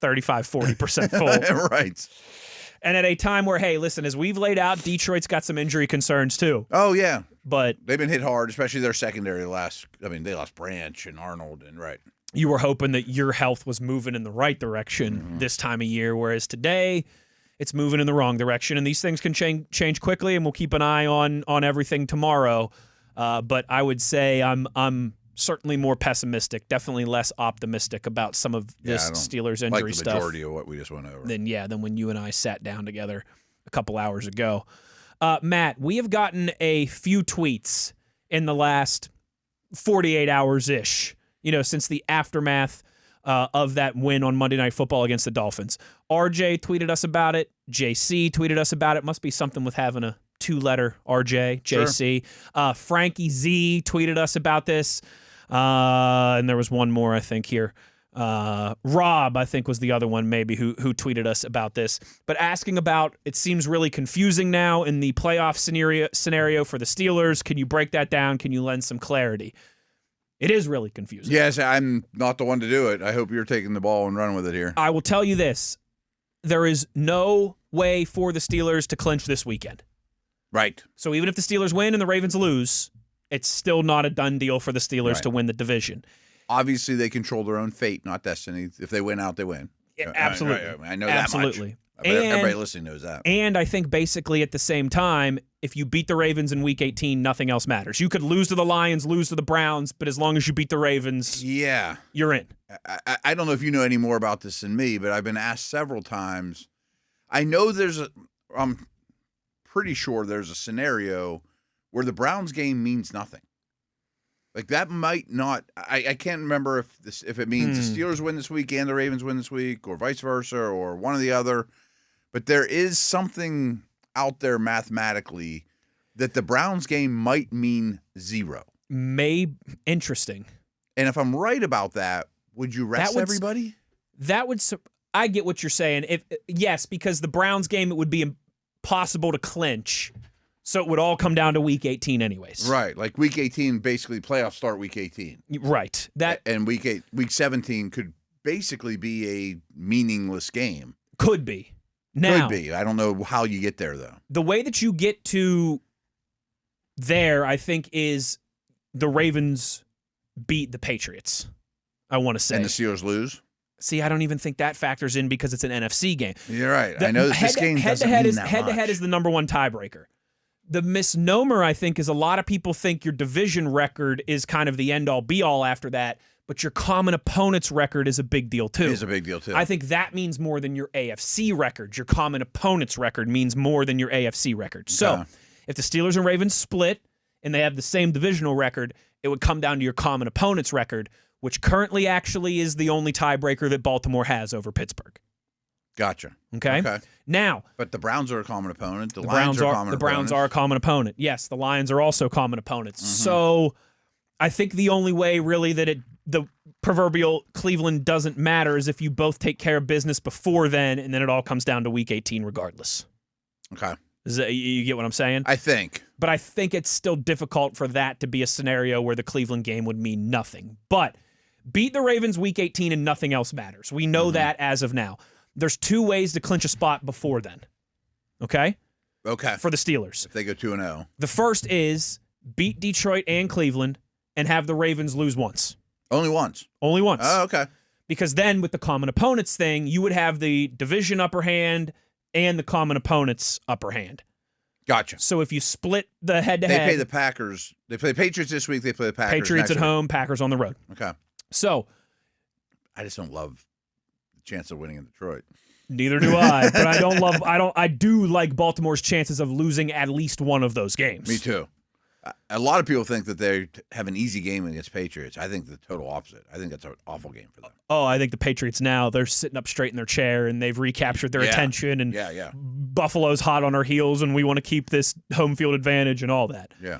35-40% full. Right. And at a time where, hey, listen, as we've laid out, Detroit's got some injury concerns too. Oh, yeah. But they've been hit hard, especially their secondary they lost Branch and Arnold, and right. You were hoping that your health was moving in the right direction this time of year, whereas today it's moving in the wrong direction. And these things can change quickly, and we'll keep an eye on everything tomorrow. But I would say I'm certainly more pessimistic, definitely less optimistic about some of this Steelers injury stuff. Like the majority of what we just went over. Than when you and I sat down together a couple hours ago. Matt, we have gotten a few tweets in the last 48 hours-ish, since the aftermath of that win on Monday Night Football against the Dolphins. RJ tweeted us about it. JC tweeted us about it. Must be something with having a two-letter RJ, JC. Sure. Frankie Z tweeted us about this. And there was one more, I think, here. Rob, I think, was the other one maybe who tweeted us about this. But asking about, it seems really confusing now in the playoff scenario for the Steelers. Can you break that down? Can you lend some clarity? It is really confusing. Yes, I'm not the one to do it. I hope you're taking the ball and running with it here. I will tell you this. There is no way for the Steelers to clinch this weekend. Right. So even if the Steelers win and the Ravens lose, it's still not a done deal for the Steelers to win the division. Obviously, they control their own fate, not destiny. If they win out, they win. Yeah, absolutely. I know that much. Everybody listening knows that. And I think basically at the same time, if you beat the Ravens in Week 18, nothing else matters. You could lose to the Lions, lose to the Browns, but as long as you beat the Ravens, you're in. I don't know if you know any more about this than me, but I've been asked several times. I know I'm pretty sure there's a scenario where the Browns game means nothing. Like that might not. I can't remember if it means the Steelers win this week and the Ravens win this week, or vice versa, or one or the other. But there is something out there mathematically that the Browns game might mean 0. Interesting. And if I'm right about that, would you rest everybody? I get what you're saying. Yes, because the Browns game, it would be impossible to clinch. So it would all come down to Week 18 anyways. Right. Like Week 18, basically playoffs start Week 18. Right. And Week 17 could basically be a meaningless game. Could be. Now, could be. I don't know how you get there, though. The way that you get to there, I think, is the Ravens beat the Patriots, I want to say. And the Steelers lose? See, I don't even think that factors in because it's an NFC game. You're right. I know this game doesn't mean that much. Head-to-head is the number one tiebreaker. The misnomer, I think, is a lot of people think your division record is kind of the end-all, be-all after that, but your common opponent's record is a big deal, too. It is a big deal, too. I think that means more than your AFC record. Your common opponent's record means more than your AFC record. So, if the Steelers and Ravens split and they have the same divisional record, it would come down to your common opponent's record, which currently actually is the only tiebreaker that Baltimore has over Pittsburgh. Gotcha. Okay. Now, but the Browns are a common opponent. The Browns are a common opponent. Yes, the Lions are also common opponents. So, I think the only way really that the proverbial Cleveland doesn't matter is if you both take care of business before then, and then it all comes down to Week 18 regardless. Okay. You get what I'm saying? I think. But I think it's still difficult for that to be a scenario where the Cleveland game would mean nothing. But beat the Ravens Week 18 and nothing else matters. We know that as of now. There's 2 ways to clinch a spot before then. Okay? Okay. For the Steelers. If they go 2-0. The first is beat Detroit and Cleveland and have the Ravens lose once. Only once? Only once. Oh, okay. Because then with the common opponents thing, you would have the division upper hand and the common opponent's upper hand. Gotcha. So if you split the head-to-head... They play the Packers. They play the Patriots this week. They play the Packers Patriots at home, Packers on the road. Okay. So... I just don't love the chance of winning in Detroit. Neither do I, but I do like Baltimore's chances of losing at least one of those games. Me too. A lot of people think that they have an easy game against Patriots. I think the total opposite. I think that's an awful game for them. Oh, I think the Patriots now, they're sitting up straight in their chair and they've recaptured their attention and Buffalo's hot on our heels and we want to keep this home field advantage and all that. Yeah.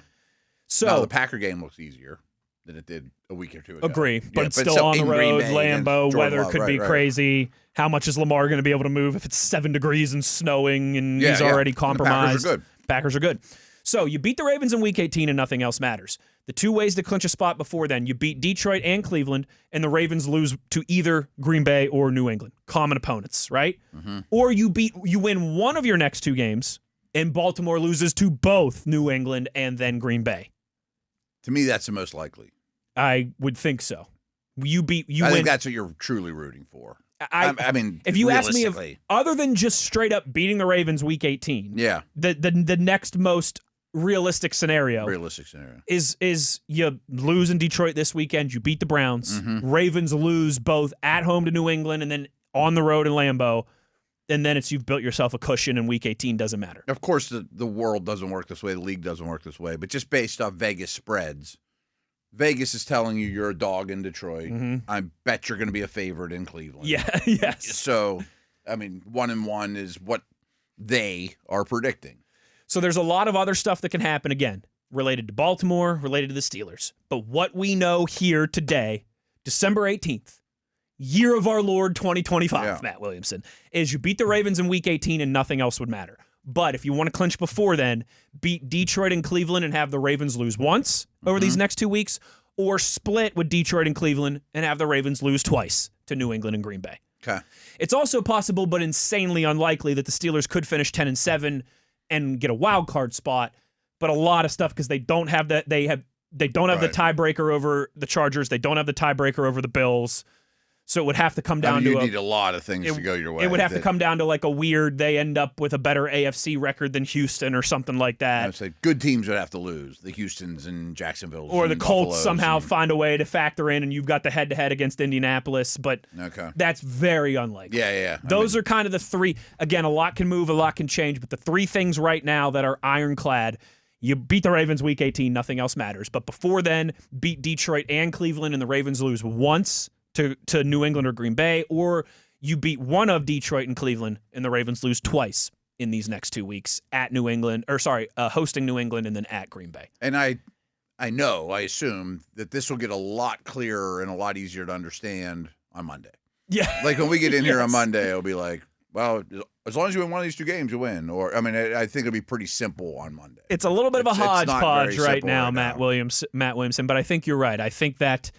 So now, the Packer game looks easier than it did a week or two ago. Agree, but it's still on the road, Lambeau, weather could be crazy. How much is Lamar going to be able to move if it's 7 degrees and snowing and he's already compromised? And the Packers are good. So you beat the Ravens in Week 18 and nothing else matters. The two ways to clinch a spot before then, you beat Detroit and Cleveland, and the Ravens lose to either Green Bay or New England, common opponents, right? Mm-hmm. Or you win one of your next two games, and Baltimore loses to both New England and then Green Bay. To me, that's the most likely. I would think so. I think that's what you're truly rooting for. I mean, if you ask me, other than just straight up beating the Ravens Week 18, the next most realistic scenario is you lose in Detroit this weekend, you beat the Browns, Ravens lose both at home to New England and then on the road in Lambeau, and then you've built yourself a cushion and Week 18 doesn't matter. Of course, the world doesn't work this way, the league doesn't work this way, but just based off Vegas spreads, Vegas is telling you you're a dog in Detroit. Mm-hmm. I bet you're going to be a favorite in Cleveland. Yeah, yes. So, I mean, 1-1 is what they are predicting. So there's a lot of other stuff that can happen, again, related to Baltimore, related to the Steelers. But what we know here today, December 18th, year of our Lord 2025, Matt Williamson, is you beat the Ravens in Week 18 and nothing else would matter. But if you want to clinch before then, beat Detroit and Cleveland and have the Ravens lose once over these next 2 weeks, or split with Detroit and Cleveland and have the Ravens lose twice to New England and Green Bay. Okay. It's also possible, but insanely unlikely, that the Steelers could finish 10-7 and get a wild card spot. But a lot of stuff, because they don't have that. They don't have the tiebreaker over the Chargers. They don't have the tiebreaker over the Bills. So it would have to come down to you need a lot of things to go your way. It would have to come down to like a weird, they end up with a better AFC record than Houston or something like that. I would say good teams would have to lose. The Houstons and Jacksonville. Or the Colts somehow find a way to factor in and you've got the head-to-head against Indianapolis, but that's very unlikely. Yeah. Those are kind of the three. Again, a lot can move, a lot can change, but the three things right now that are ironclad: you beat the Ravens Week 18, nothing else matters. But before then, beat Detroit and Cleveland and the Ravens lose once to New England or Green Bay, or you beat one of Detroit and Cleveland and the Ravens lose twice in these next 2 weeks at New England, hosting New England and then at Green Bay. And I assume that this will get a lot clearer and a lot easier to understand on Monday. Yeah. Like when we get in here on Monday, it'll be like, well, as long as you win one of these two games, you win. Or, I mean, I think it'll be pretty simple on Monday. It's a little bit of a hodgepodge right now, Matt Williamson, but I think you're right. I think that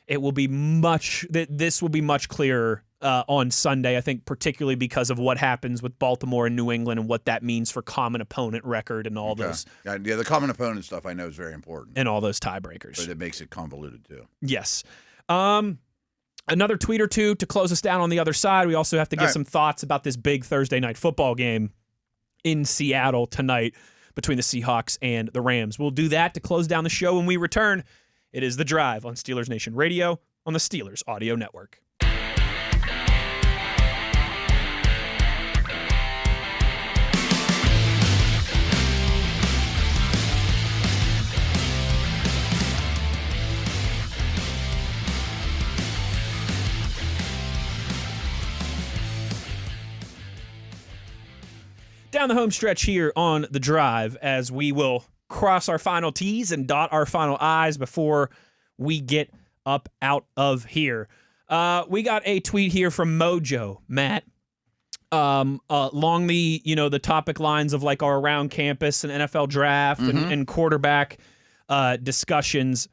this will be much clearer on Sunday, I think, particularly because of what happens with Baltimore and New England and what that means for common opponent record and all those. Yeah, the common opponent stuff I know is very important. And all those tiebreakers. But it makes it convoluted, too. Yes. Another tweet or two to close us down on the other side. We also have to get some thoughts about this big Thursday night football game in Seattle tonight between the Seahawks and the Rams. We'll do that to close down the show when we return. It is The Drive on Steelers Nation Radio on the Steelers Audio Network. Down the home stretch here on The Drive, as we will cross our final T's and dot our final I's before we get up out of here. We got a tweet here from Mojo, Matt, along the topic lines of like our around campus and NFL draft and quarterback discussions.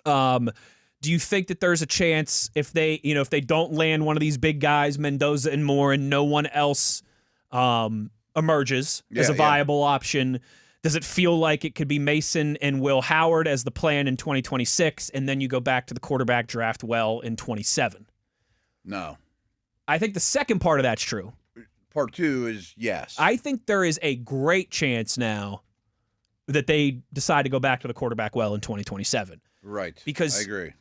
Do you think that there's a chance if they don't land one of these big guys, Mendoza and Moore, and no one else emerges as a viable option? Does it feel like it could be Mason and Will Howard as the plan in 2026, and then you go back to the quarterback draft in 27? No. I think the second part of that's true. part two is yes. I think there is a great chance now that they decide to go back to the quarterback well in 2027. Right. Because I agree.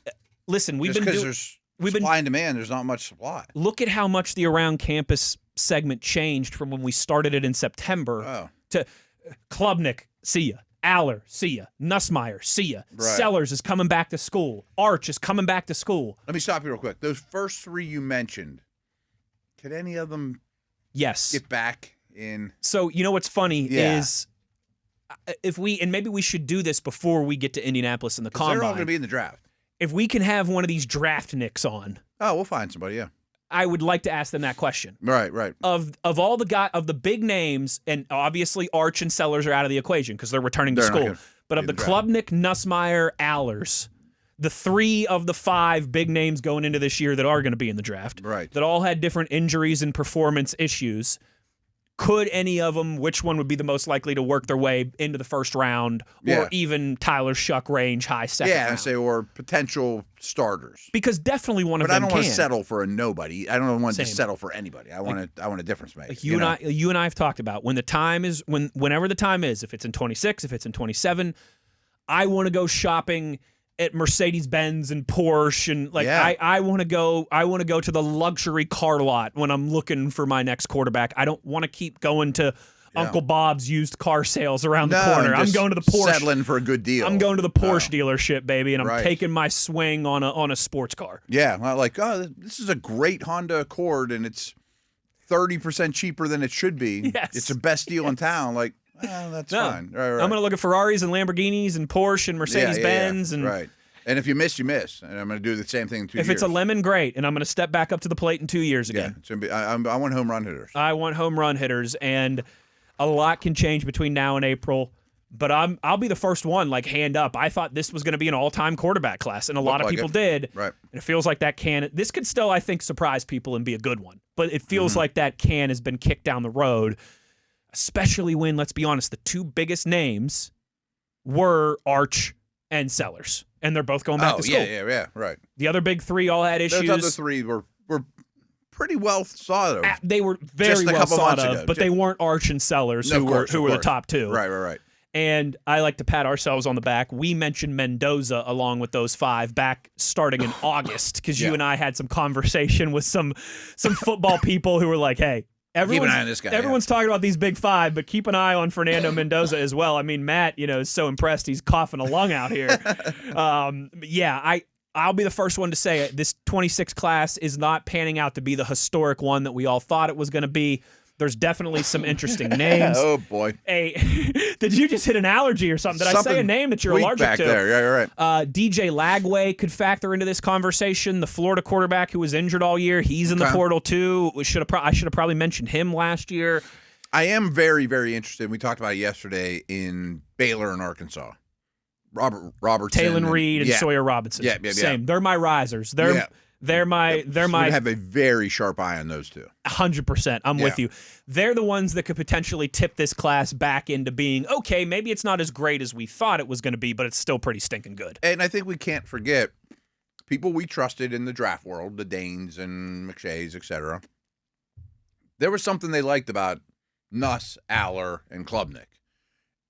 Listen, we've Just been because doing. there's supply and demand, there's not much supply. Look at how much the around campus segment changed from when we started it in September to Klubnik, see ya. Aller, see ya. Nussmeier, see ya. Right. Sellers is coming back to school. Arch is coming back to school. Let me stop you real quick. Those first three you mentioned, could any of them Yes. get back in? So, you know what's funny is if we, and maybe we should do this before we get to Indianapolis in the combine. They're all going to be in the draft. If we can have one of these draft nicks on, Oh, we'll find somebody, yeah. I would like to ask them that question. Right. Of all the big names, and obviously Arch and Sellers are out of the equation because they're returning to school. But of the Klubnik, Nussmeier, Allers, the 3 of the 5 big names going into this year that are going to be in the draft, that all had different injuries and performance issues. Could any of them, which one would be the most likely to work their way into the first round or even Tyler Shuck range high second round? Yeah, or potential starters. Because definitely one of them But I don't want to can. settle for a nobody. I don't want to settle for anybody. I want a difference maker. Like you and I have talked about whenever the time is, if it's in 26, if it's in 27, I want to go shopping at Mercedes-Benz and Porsche and I want to go to the luxury car lot when I'm looking for my next quarterback. I don't want to keep going to Uncle Bob's used car sales around the corner. I'm going to the Porsche. Settling for a good deal. I'm going to the Porsche dealership, baby, and I'm taking my swing on a sports car. Yeah, like, this is a great Honda Accord and it's 30% cheaper than it should be. Yes. It's the best deal in town. Like, that's fine. Right. I'm going to look at Ferraris and Lamborghinis and Porsche and Mercedes-Benz. And right. And if you miss, you miss. And I'm going to do the same thing in 2 years. If it's a lemon, great. And I'm going to step back up to the plate in 2 years again. Yeah, it's gonna be, I want home run hitters. I want home run hitters. And a lot can change between now and April. But I'll be the first one, like, hand up. I thought this was going to be an all-time quarterback class, and a lot of people did. Right. And it feels like this could still, I think, surprise people and be a good one. But it feels like that can has been kicked down the road, especially when, let's be honest, the 2 biggest names were Arch and Sellers. And they're both going back to school. Yeah, right. The other big 3 all had issues. Those other 3 were pretty well thought of. They were very well thought of, but they weren't Arch and Sellers who were the top 2. Right. And I like to pat ourselves on the back. We mentioned Mendoza along with those 5 back starting in August because you and I had some conversation with some football people who were like, hey, keep an eye on this guy. Everyone's talking about these big 5, but keep an eye on Fernando Mendoza as well. I mean, Matt, is so impressed he's coughing a lung out here. I'll be the first one to say it. This 26 class is not panning out to be the historic one that we all thought it was going to be. There's definitely some interesting names. Oh, boy. Hey, did you just hit an allergy or something? Did I say a name that you're allergic back to? There. Yeah, you're right. DJ Lagway could factor into this conversation. The Florida quarterback who was injured all year, he's in the portal too. I should have probably mentioned him last year. I am very, very interested. We talked about it yesterday in Baylor and Arkansas. Robertson, Taylon Reed and Sawyer Robinson. Yeah. Same. They're my risers. They're my. We have a very sharp eye on those 2. 100%. I'm with you. They're the ones that could potentially tip this class back into being, okay, maybe it's not as great as we thought it was going to be, but it's still pretty stinking good. And I think we can't forget people we trusted in the draft world, the Danes and McShays, etc. There was something they liked about Nuss, Aller, and Klubnik.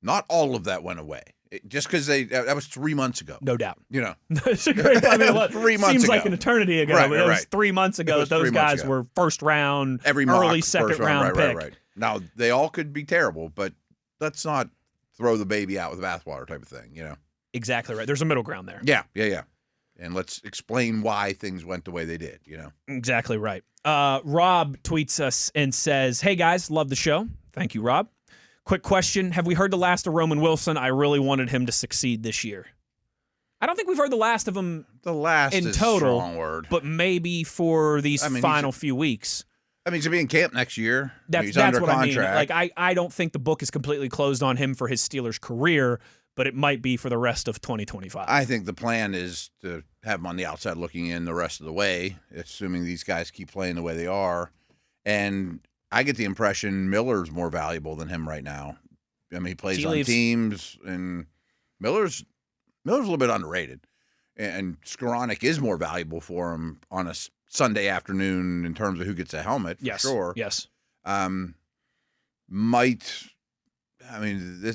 Not all of that went away. Just because that was 3 months ago. No doubt. It's a great, 3 months seems ago. like an eternity ago. Right, it was 3 months ago that those guys were first round, early second round pick. Right. Now, they all could be terrible, but let's not throw the baby out with the bathwater type of thing, Exactly right. There's a middle ground there. Yeah. And let's explain why things went the way they did, Exactly right. Rob tweets us and says, hey, guys, love the show. Thank you, Rob. Quick question. Have we heard the last of Roman Wilson? I really wanted him to succeed this year. I don't think we've heard the last of him in total, a strong word. But maybe for these final few weeks. I mean, he's going to be in camp next year. That's under what contract. I mean. I don't think the book is completely closed on him for his Steelers career, but it might be for the rest of 2025. I think the plan is to have him on the outside looking in the rest of the way, assuming these guys keep playing the way they are. And I get the impression Miller's more valuable than him right now. I mean, he plays on teams, and Miller's a little bit underrated. And Skoranek is more valuable for him on a Sunday afternoon in terms of who gets a helmet, for sure. Yes.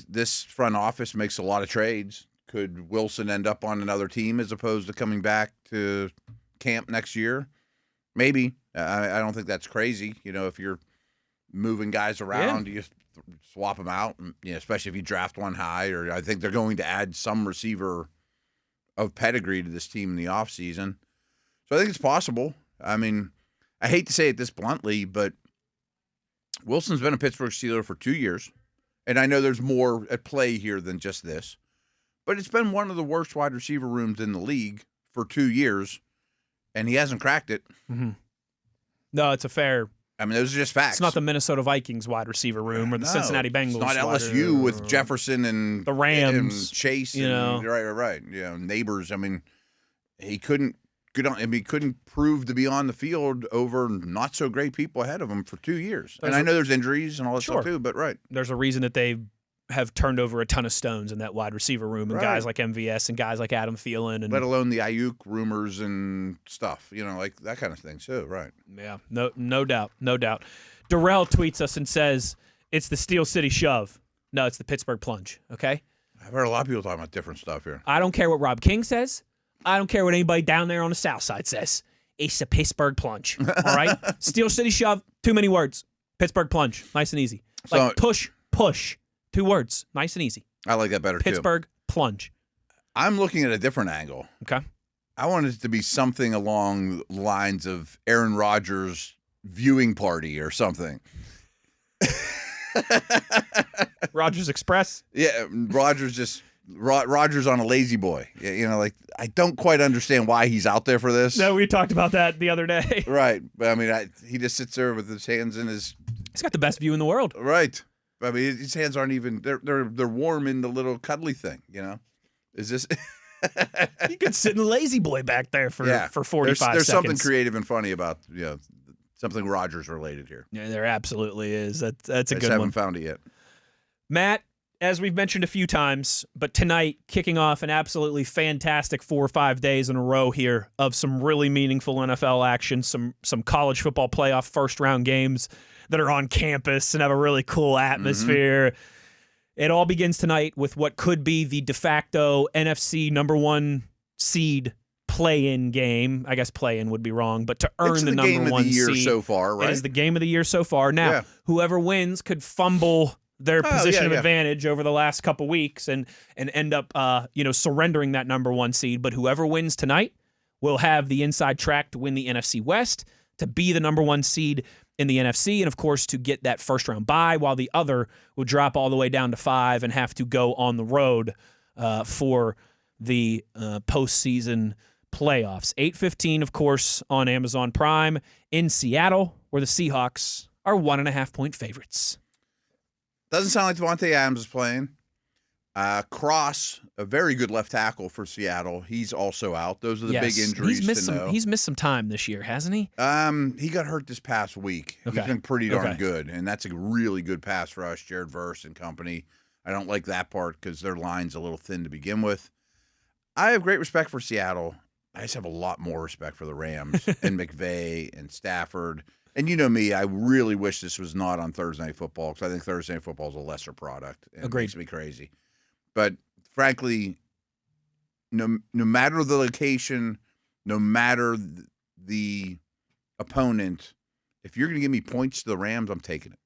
This front office makes a lot of trades. Could Wilson end up on another team as opposed to coming back to camp next year? Maybe. I don't think that's crazy. If you're moving guys around, you swap them out, and, especially if you draft one high. Or I think they're going to add some receiver of pedigree to this team in the offseason. So I think it's possible. I hate to say it this bluntly, but Wilson's been a Pittsburgh Steeler for 2 years. And I know there's more at play here than just this. But it's been one of the worst wide receiver rooms in the league for 2 years, and he hasn't cracked it. Mm-hmm. No, it's a fair. Those are just facts. It's not the Minnesota Vikings wide receiver room or the Cincinnati Bengals. It's not LSU with Jefferson and the Rams, and Chase. Right. Neighbors. He couldn't get on. He couldn't prove to be on the field over not so great people ahead of him for 2 years. I know there's injuries and all that stuff too, but right. There's a reason that they have turned over a ton of stones in that wide receiver room, and guys like MVS and guys like Adam Thielen, and let alone the Ayuk rumors and stuff, like that kind of thing too, right? Yeah, no doubt. Darrell tweets us and says it's the Steel City Shove. No, it's the Pittsburgh Plunge. Okay, I've heard a lot of people talking about different stuff here. I don't care what Rob King says. I don't care what anybody down there on the South Side says. It's the Pittsburgh Plunge. All right, Steel City Shove. Too many words. Pittsburgh Plunge. Nice and easy. Like push. 2 words. Nice and easy. I like that better, Pittsburgh Plunge. I'm looking at a different angle. Okay. I want it to be something along the lines of Aaron Rodgers' viewing party or something. Rodgers Express? Yeah, Rodgers on a lazy boy. I don't quite understand why he's out there for this. No, we talked about that the other day. Right. But he just sits there with his hands in his... He's got the best view in the world. Right. His hands aren't even they're warm in the little cuddly thing, Is this You could sit in the lazy boy back there for 45 seconds. There's something creative and funny about something Rodgers related here. Yeah, there absolutely is. That's a good one. Haven't found it yet. Matt, as we've mentioned a few times, but tonight kicking off an absolutely fantastic 4 or 5 days in a row here of some really meaningful NFL action, some college football playoff first round games that are on campus and have a really cool atmosphere. Mm-hmm. It all begins tonight with what could be the de facto NFC number 1 seed play-in game. I guess play-in would be wrong, but to earn the number 1 seed. It's the game of the year so far, right? It is the game of the year so far. Now, whoever wins could fumble their position of advantage over the last couple weeks and end up surrendering that number 1 seed. But whoever wins tonight will have the inside track to win the NFC West, to be the number 1 seed in the NFC, and of course to get that first round bye, while the other will drop all the way down to 5 and have to go on the road for the postseason playoffs. 8:15, of course, on Amazon Prime in Seattle, where the Seahawks are 1.5-point favorites. Doesn't sound like Devontae Adams is playing. Cross, a very good left tackle for Seattle. He's also out. Those are the big injuries He's missed some time this year, hasn't he? He got hurt this past week. Okay. He's been pretty darn good, and that's a really good pass rush, Jared Verse and company. I don't like that part because their line's a little thin to begin with. I have great respect for Seattle. I just have a lot more respect for the Rams and McVay and Stafford. And you know me, I really wish this was not on Thursday Night Football because I think Thursday Night Football is a lesser product. It makes me crazy. But frankly, no matter the location, no matter the opponent, if you're going to give me points to the Rams, I'm taking it.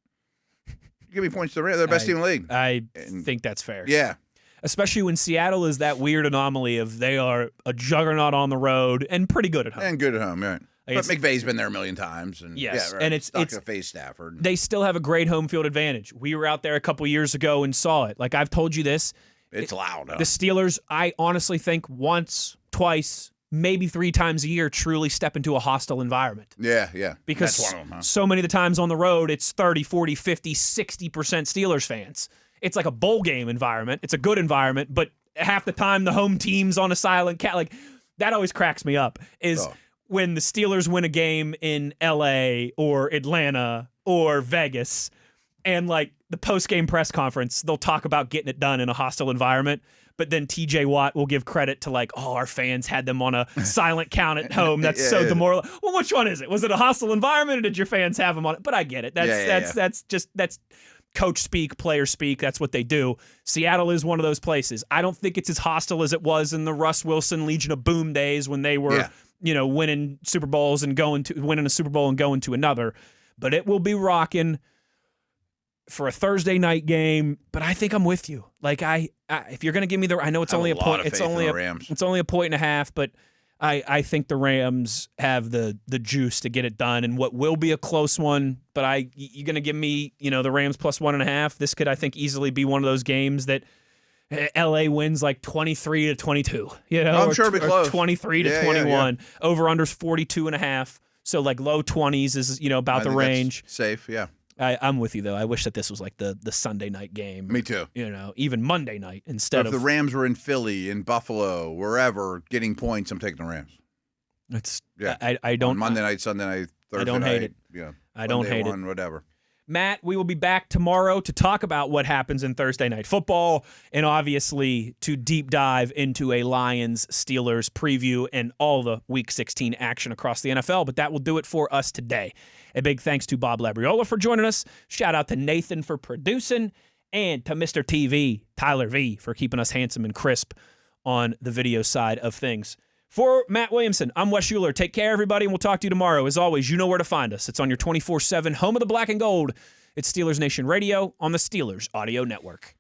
Give me points to the Rams. They're the best team in the league. I think that's fair. Yeah. Especially when Seattle is that weird anomaly of they are a juggernaut on the road and pretty good at home. And good at home, right. But McVay's been there a million times. And, yes, right. And it's not going to face Stafford. They still have a great home field advantage. We were out there a couple years ago and saw it. Like I've told you this. It's loud. Huh? The Steelers, I honestly think once, twice, maybe 3 times a year truly step into a hostile environment. Yeah. Because that's one of them, huh? So many of the times on the road, it's 30, 40, 50, 60% Steelers fans. It's like a bowl game environment. It's a good environment, but half the time the home team's on a silent cat. Like that always cracks me up is when the Steelers win a game in LA or Atlanta or Vegas and like the post-game press conference, they'll talk about getting it done in a hostile environment. but then TJ Watt will give credit to like, oh, our fans had them on a silent count at home. That's so demoralizing. Well, which one is it? Was it a hostile environment, or did your fans have them on it? But I get it. That's coach speak, player speak. That's what they do. Seattle is one of those places. I don't think it's as hostile as it was in the Russ Wilson Legion of Boom days when they were, winning Super Bowls and winning a Super Bowl and going to another. But it will be rocking for a Thursday night game. But I think I'm with you. Like if you're going to give me I know it's only a point. It's only a point and a half, but I think the Rams have the juice to get it done, and what will be a close one. But you're going to give me, the Rams plus 1.5. This could, I think, easily be one of those games that LA wins like 23-22. I'm sure it'll be close. 23-21. Over unders 42.5. So like low 20s is about the range. Safe, yeah. I'm with you though. I wish that this was like the Sunday night game. Me too. Even Monday night instead of. If the Rams were in Philly, in Buffalo, wherever, getting points, I'm taking the Rams. It's I don't. On Monday night, Sunday night, Thursday I don't hate it. Yeah. I don't hate it. Whatever. Matt, we will be back tomorrow to talk about what happens in Thursday Night Football and obviously to deep dive into a Lions-Steelers preview and all the Week 16 action across the NFL. But that will do it for us today. A big thanks to Bob Labriola for joining us. Shout out to Nathan for producing and to Mr. TV, Tyler V, for keeping us handsome and crisp on the video side of things. For Matt Williamson, I'm Wes Uhler. Take care, everybody, and we'll talk to you tomorrow. As always, you know where to find us. It's on your 24/7 home of the black and gold. It's Steelers Nation Radio on the Steelers Audio Network.